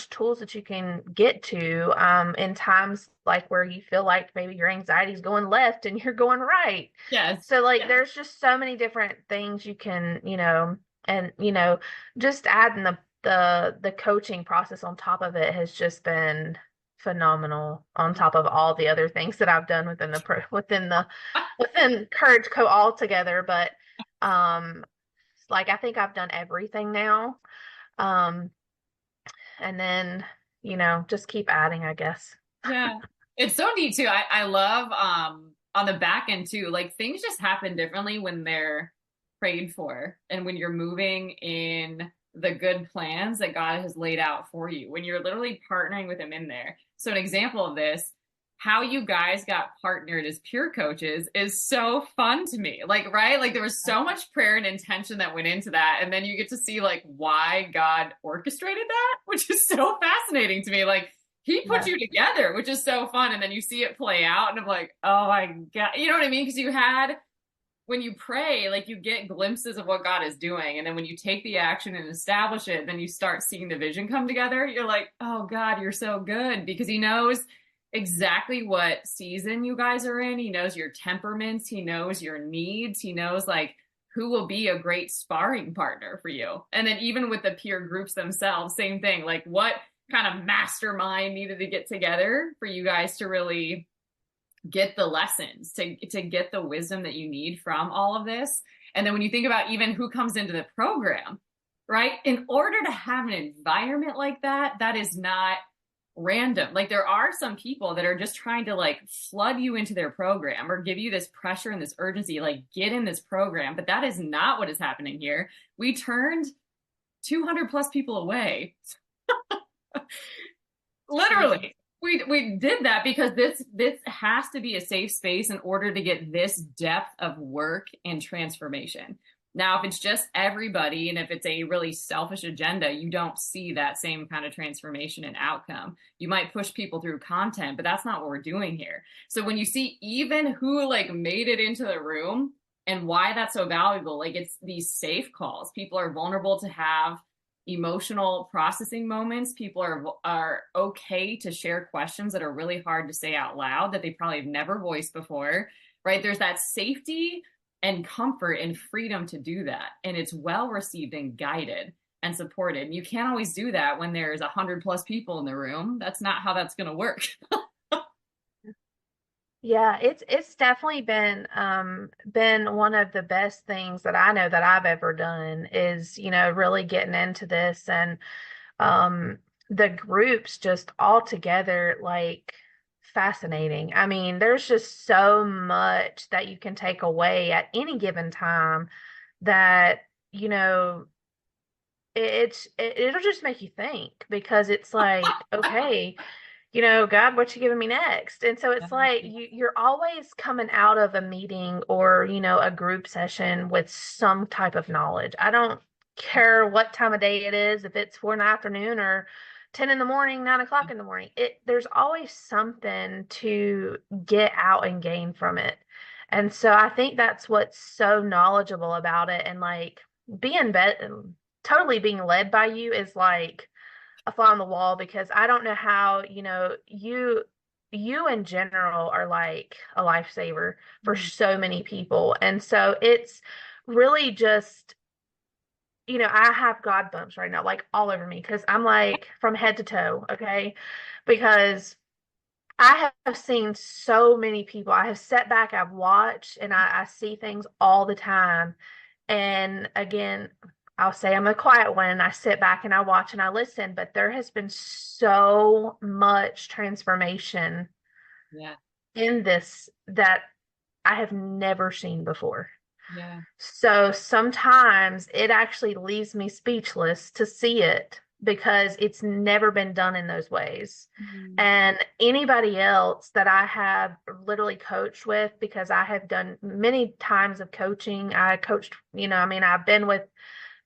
tools that you can get to in times like where you feel like maybe your anxiety is going left and you're going right. Yes. So like there's just so many different things you can, and just adding the coaching process on top of it has just been phenomenal on top of all the other things that I've done within Courage Co altogether. But um like I think I've done everything now. Um and then, just keep adding, I guess. Yeah. It's so neat too. I love on the back end too, like things just happen differently when they're prayed for and when you're moving in the good plans that God has laid out for you, when you're literally partnering with him in there. So an example of this, how you guys got partnered as peer coaches is so fun to me. Like, right? Like there was so much prayer and intention that went into that. And then you get to see like why God orchestrated that, which is so fascinating to me. Like he put Yeah. you together, which is so fun. And then you see it play out, and I'm like, oh my God. You know what I mean? Because when you pray, like you get glimpses of what God is doing. And then when you take the action and establish it, then you start seeing the vision come together. You're like, oh God, you're so good because he knows exactly what season you guys are in. He knows your temperaments. He knows your needs. He knows like who will be a great sparring partner for you. And then even with the peer groups themselves, same thing. Like what kind of mastermind needed to get together for you guys to really get the lessons, to get the wisdom that you need from all of this. And then when you think about even who comes into the program, right? In order to have an environment like that, that is not random. Like there are some people that are just trying to like flood you into their program or give you this pressure and this urgency, like get in this program. But that is not what is happening here. We turned 200 plus people away. Jesus. Literally. We did that because this has to be a safe space in order to get this depth of work and transformation. Now, if it's just everybody and if it's a really selfish agenda, you don't see that same kind of transformation and outcome. You might push people through content, but that's not what we're doing here. So when you see even who like made it into the room and why that's so valuable, like it's these safe calls. People are vulnerable to have emotional processing moments. People are okay to share questions that are really hard to say out loud that they probably have never voiced before, right? There's that safety and comfort and freedom to do that. And it's well received and guided and supported. You can't always do that when there's 100 plus people in the room. That's not how that's going to work. Yeah, it's definitely been one of the best things that I know that I've ever done is, really getting into this and um the groups just all together like fascinating. I mean, there's just so much that you can take away at any given time that, it'll just make you think because it's like, okay, God, what you giving me next? And so it's like you're always coming out of a meeting or, a group session with some type of knowledge. I don't care what time of day it is, if it's 4 in the afternoon or 10 in the morning, 9 o'clock in the morning. There's always something to get out and gain from it. And so I think that's what's so knowledgeable about it. And like being totally being led by you is like a fly on the wall because I don't know how, you in general are like a lifesaver for Mm. so many people. And so it's really just, I have God bumps right now, like all over me, because I'm like from head to toe, okay? Because I have seen so many people. I have sat back, I've watched, and I see things all the time. And again, I'll say I'm a quiet one. I sit back and I watch and I listen, but there has been so much transformation Yeah. in this that I have never seen before. Yeah. So sometimes it actually leaves me speechless to see it because it's never been done in those ways. Mm. And anybody else that I have literally coached with, because I have done many times of coaching, I coached, I mean, I've been with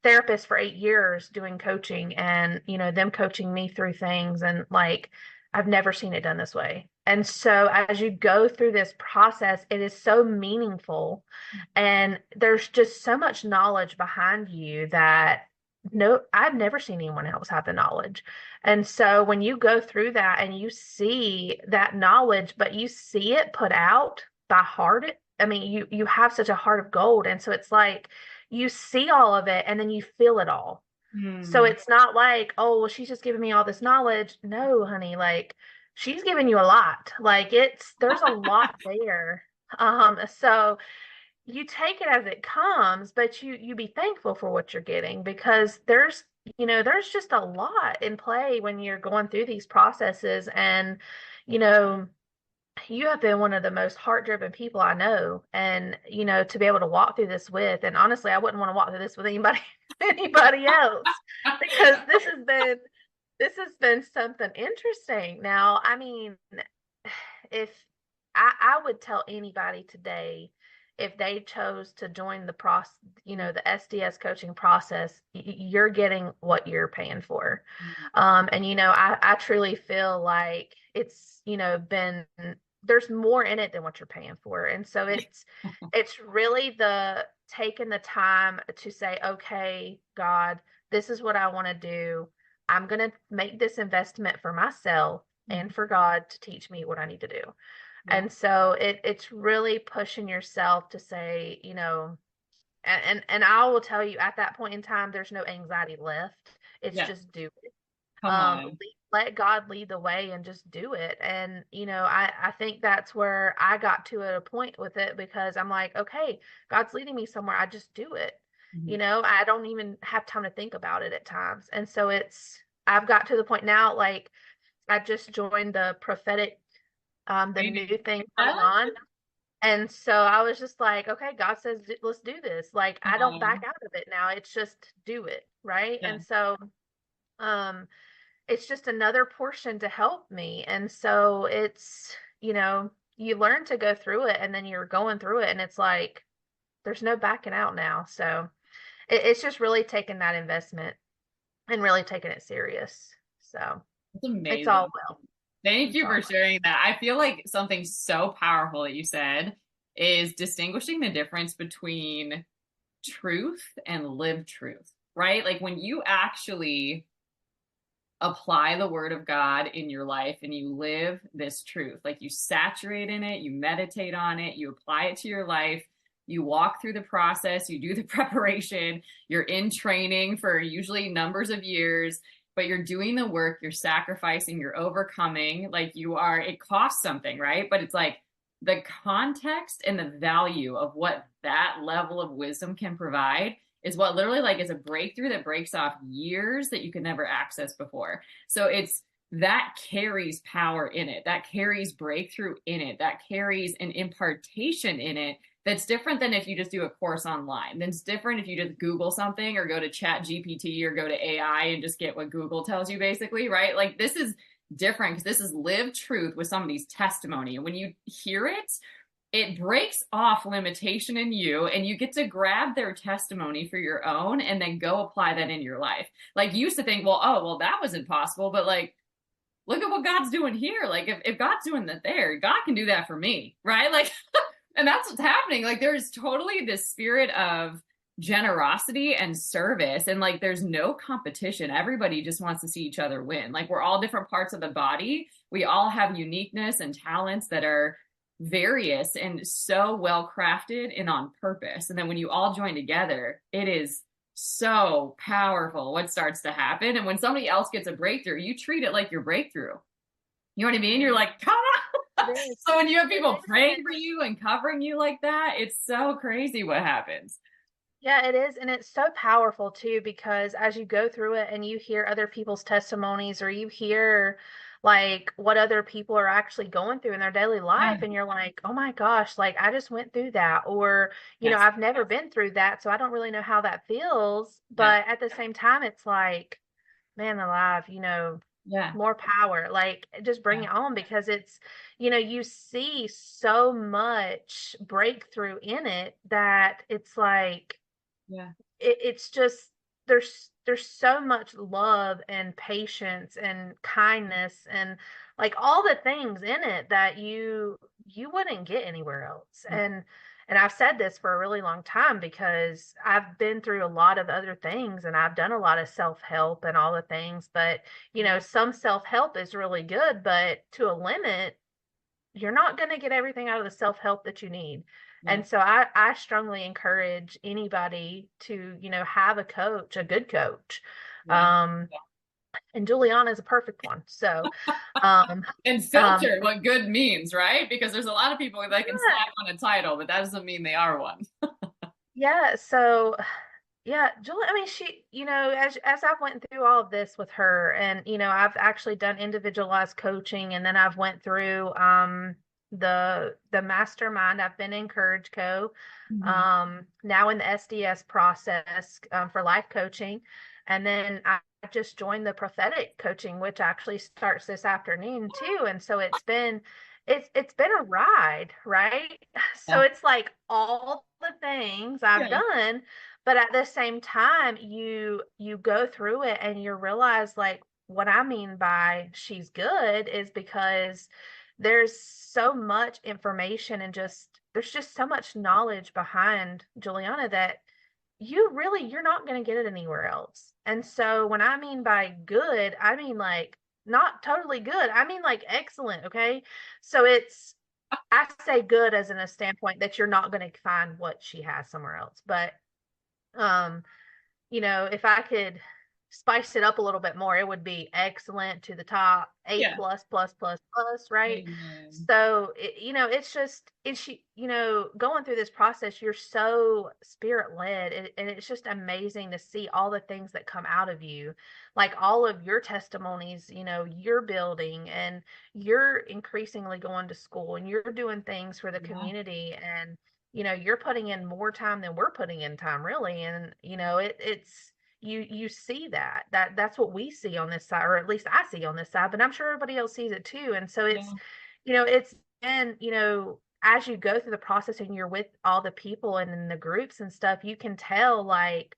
therapists for 8 years doing coaching and, them coaching me through things. And like, I've never seen it done this way. And so as you go through this process, it is so meaningful. And there's just so much knowledge behind you that no, I've never seen anyone else have the knowledge. And so when you go through that and you see that knowledge, but you see it put out by heart, I mean, you have such a heart of gold. And so it's like you see all of it and then you feel it all. So Mm. it's not like, oh, well, she's just giving me all this knowledge. No, honey, like she's giving you a lot. Like there's a lot there. So you take it as it comes, but you be thankful for what you're getting because there's just a lot in play when you're going through these processes. And you know you have been one of the most heart-driven people I know. And to be able to walk through this with, and honestly I wouldn't want to walk through this with anybody anybody else because this has been something interesting. Now, I mean, if I would tell anybody today, if they chose to join the process, the SDS coaching process, you're getting what you're paying for. And I truly feel like it's, been there's more in it than what you're paying for. And so it's really the taking the time to say, okay, God, this is what I want to do. I'm going to make this investment for myself and for God to teach me what I need to do. Yeah. And so it's really pushing yourself to say, and I will tell you at that point in time, there's no anxiety left. It's Yeah. just do it. Come on. Let God lead the way and just do it. And, I think that's where I got to at a point with it because I'm like, okay, God's leading me somewhere. I just do it. Mhm. I don't even have time to think about it at times. And so I've got to the point now, like I just joined the prophetic, the new Training. thing Yeah. coming on. And so I was just like, okay, God says, let's do this. Like, Come I don't back on. out of it now. It's just do it. Right. Yeah. And so, um, it's just another portion to help me. And so you learn to go through it and then you're going through it and it's like, there's no backing out now. So it's just really taking that investment and really taking it serious. So It's it's all amazing. well. Thank It's you all for sharing that. I feel like something so powerful that you said is distinguishing the difference between truth and lived truth, right? Like when you actually apply the word of God in your life and you live this truth, like you saturate in it, you meditate on it, you apply it to your life, you walk through the process, you do the preparation, you're in training for usually numbers of years, but you're doing the work, you're sacrificing, you're overcoming, like you are, it costs something, right? But it's like the context and the value of what that level of wisdom can provide is what literally like is a breakthrough that breaks off years that you could never access before. So it's that carries power in it, that carries breakthrough in it, that carries an impartation in it that's different than if you just do a course online. That's different if you just Google something or go to Chat GPT or go to AI and just get what Google tells you, basically, right? Like this is different because this is lived truth with somebody's testimony. And when you hear it, it breaks off limitation in you and you get to grab their testimony for your own and then go apply that in your life. Like you used to think, well, oh, well, that was impossible, but like, look at what God's doing here. Like, if God's doing that there, God can do that for me, right? Like, and that's what's happening. Like, there's totally this spirit of generosity and service, and like, there's no competition. Everybody just wants to see each other win. Like, we're all different parts of the body. We all have uniqueness and talents that are various and so well crafted and on purpose. And then when you all join together, it is so powerful what starts to happen. And when somebody else gets a breakthrough, you treat it like your breakthrough. You know what I mean? You're like, come It on. is. So when you have It people is. And praying for you and covering you like that, it's so crazy what happens. yeah, it is. And it's so powerful too, because as you go through it and you hear other people's testimonies or you hear like what other people are actually going through in their daily Yeah. life, and you're like, oh my gosh, like I just went through that. Or, Yes. I've never been through that, so I don't really know how that feels. Yeah. But at the same time, it's like, man alive, Yeah. more power. Like just bring Yeah. it on because it's, you see so much breakthrough in it that it's like, Yeah. it's just there's so much love and patience and kindness and like all the things in it that you wouldn't get anywhere else. Yeah. And I've said this for a really long time because I've been through a lot of other things and I've done a lot of self-help and all the things, but some self-help is really good, but to a limit, you're not going to get everything out of the self-help that you need. Yeah. And so I strongly encourage anybody to, have a coach, a good coach. Yeah. Um, and Juliana is a perfect one. So, um, And um, filter what good means, right? Because there's a lot of people that can yeah, slap on a title, but that doesn't mean they are one. yeah. So, yeah, Julie, I mean, she, as I went through all of this with her, and I've actually done individualized coaching, and then I've went through the mastermind. I've been in Courage Co. Mhm. Now in the SDS process for life coaching, and then I just joined the prophetic coaching, which actually starts this afternoon too. And so it's been a ride, right? So Yeah. it's like all the things I've Yeah. done, but at the same time you go through it and you realize like what I mean by she's good is because there's so much information and there's just so much knowledge behind Juliana that you're not going to get it anywhere else. And so when I mean by good, I mean like not totally good. I mean like excellent, okay? So I say good as in a standpoint that you're not going to find what she has somewhere else. But um, if I could spice it up a little bit more, it would be excellent to the top, A Yeah. plus plus plus plus, right? Amen. So it's just going through this process, you're so spirit led, and it's just amazing to see all the things that come out of you, like all of your testimonies. You're building and you're increasingly going to school and you're doing things for the Yeah. community, and you're putting in more time than we're putting in time, really. And it's you see that's what we see on this side, or at least I see on this side, but I'm sure everybody else sees it too. And so Yeah. it's and as you go through the process and you're with all the people and in the groups and stuff, you can tell like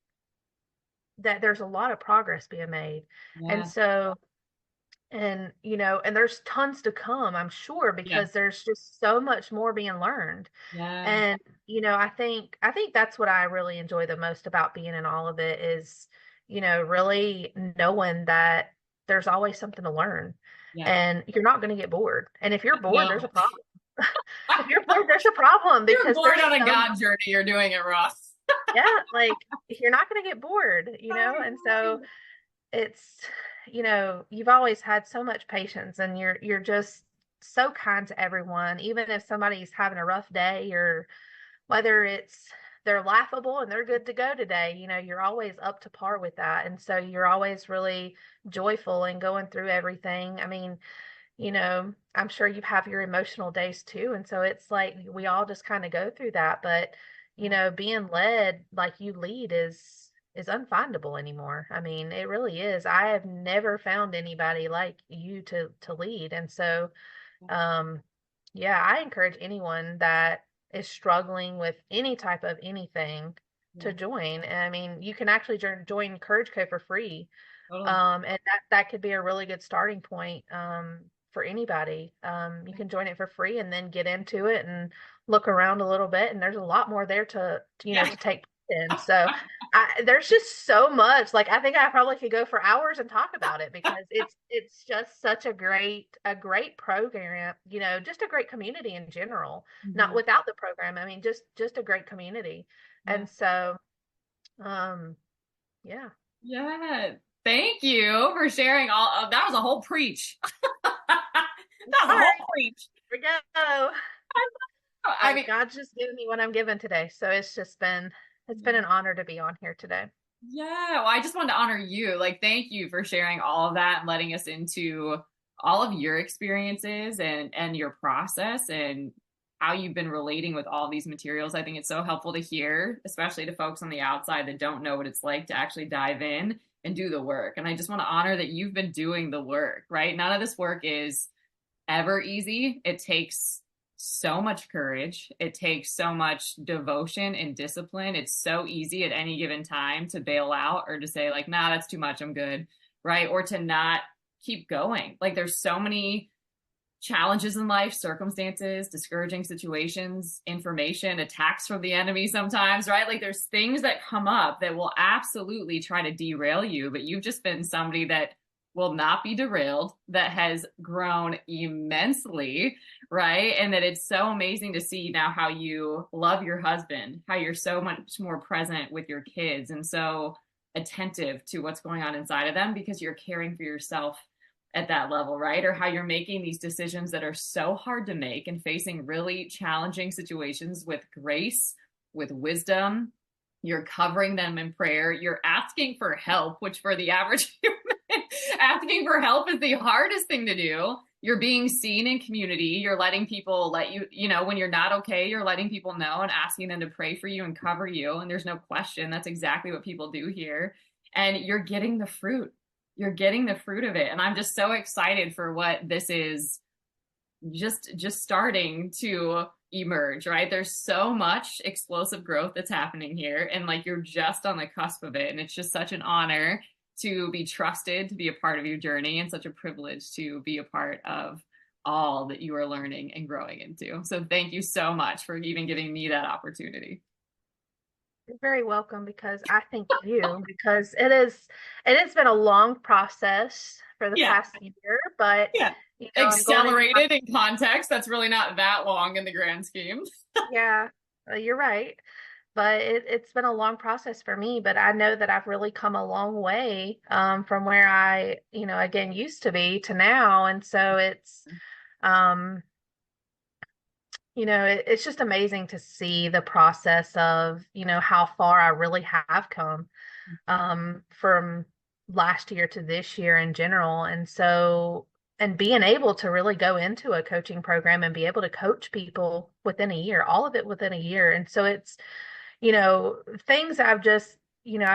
that there's a lot of progress being made. And Yeah. so and there's tons to come, I'm sure, Yeah. because there's just so much more being learned. Yeah. And I think that's what I really enjoy the most about being in all of it is, really knowing that there's always something to learn Yeah. and you're not going to get bored. And if you're bored, there's a No. problem. If you're bored, there's a problem You're because born there's on a so God journey. You're doing it, Ross. yeah, like you're not going to get bored, Oh, and so it's you've always had so much patience and you're just so kind to everyone, even if somebody's having a rough day, or whether it's they're laughable and they're good to go today, you're always up to par with that. And so you're always really joyful and going through everything. I mean, I'm sure you have your emotional days too. And so it's like we all just kind of go through that. But, being led like you lead is unfindable anymore. I mean, it really is. I have never found anybody like you to lead. And so, um, Yeah, I encourage anyone that is struggling with any type of anything to Yeah, join. And I mean, you can actually join Courage Co for free. totally. And that could be a really good starting point for anybody. You can join it for free and then get into it and look around a little bit. And there's a lot more there Yeah. to take in. So there's just so much. Like I think I probably could go for hours and talk about it because it's just such a great program. Just a great community in general. Not Mhm. without the program. I mean, just a great community. Yeah. And so, um, yeah. Yeah. Thank you for sharing all of that was a whole preach. That was a All whole right, preach. here we go. I mean, God's just giving me what I'm given today. So it's been an honor to be on here today. yeah, well, I just wanted to honor you. Like, thank you for sharing all of that and letting us into all of your experiences and your process and how you've been relating with all these materials. I think it's so helpful to hear, especially to folks on the outside that don't know what it's like to actually dive in and do the work. And I just want to honor that you've been doing the work, right? None of this work is ever easy. It takes so much courage. It takes so much devotion and discipline. It's so easy at any given time to bail out or to say, like, nah, that's too much. I'm good. Right. Or to not keep going. Like, there's so many challenges in life, circumstances, discouraging situations, information, attacks from the enemy sometimes, right? Like, there's things that come up that will absolutely try to derail you, but you've just been somebody that will not be derailed, that has grown immensely, right? And that it's so amazing to see now how you love your husband, how you're so much more present with your kids and so attentive to what's going on inside of them because you're caring for yourself at that level, right? Or how you're making these decisions that are so hard to make and facing really challenging situations with grace, with wisdom. You're covering them in prayer. You're asking for help, which for the average human, asking for help is the hardest thing to do. You're being seen in community. You're letting people let you, when you're not okay, you're letting people know and asking them to pray for you and cover you. And there's no question that's exactly what people do here. And you're getting the fruit, of it, and I'm just so excited for what this is just starting to emerge, right? There's so much explosive growth that's happening here and like you're just on the cusp of it, and it's just such an honor to be trusted to be a part of your journey and such a privilege to be a part of all that you are learning and growing into. So thank you so much for even giving me that opportunity. You're very welcome because I thank you because it has been a long process for the Yeah. past year, but Yeah. I'm going into my Accelerated in context, that's really not that long in the grand scheme. yeah, you're right. But it's been a long process for me, but I know that I've really come a long way from where I, again, used to be to now. And so um, it's just amazing to see the process of, how far I really have come from last year to this year in general. And so, and being able to really go into a coaching program and be able to coach people within a year, all of it within a year. And so it's, things I've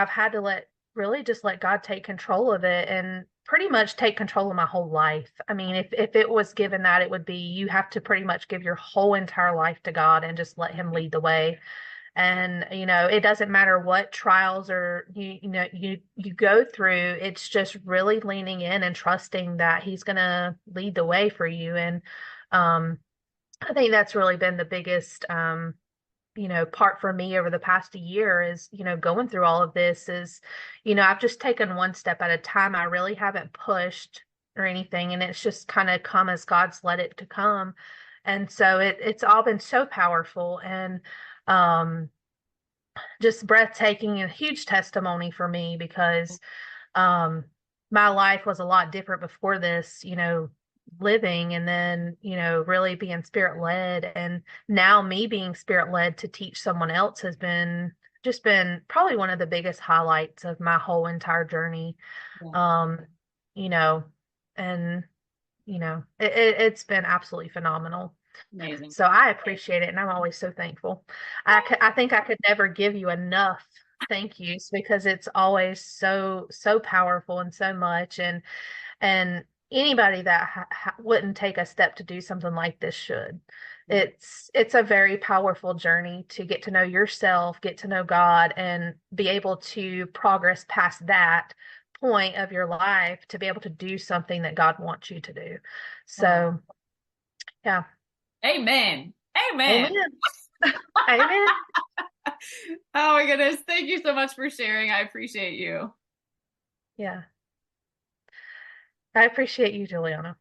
had to really just let God take control of it and pretty much take control of my whole life. I mean, if it was given that, it would be you have to pretty much give your whole entire life to God and just let Him lead the way. And it doesn't matter what trials or you go through. It's just really leaning in and trusting that He's gonna lead the way for you. And um, I think that's really been the biggest part for me over the past year is, going through all of this is, I've just taken one step at a time. I really haven't pushed or anything, and it's just kind of come as God's let it to come. And so it's all been so powerful and um just breathtaking and a huge testimony for me because um my life was a lot different before this, living and then, really being spirit led. And now me being spirit led to teach someone else has been probably one of the biggest highlights of my whole entire journey. Yeah. Um, you know, and it's been absolutely phenomenal. Amazing. So I appreciate it, and I'm always so thankful. I think I could never give you enough thank yous because it's always so powerful and so much. And anybody that wouldn't take a step to do something like this should. It's a very powerful journey to get to know yourself, get to know God, and be able to progress past that point of your life to be able to do something that God wants you to do. Oh, So, yeah. amen. Amen. Amen. Amen. Oh my goodness. Thank you so much for sharing. I appreciate you. Yeah. I appreciate you, Juliana.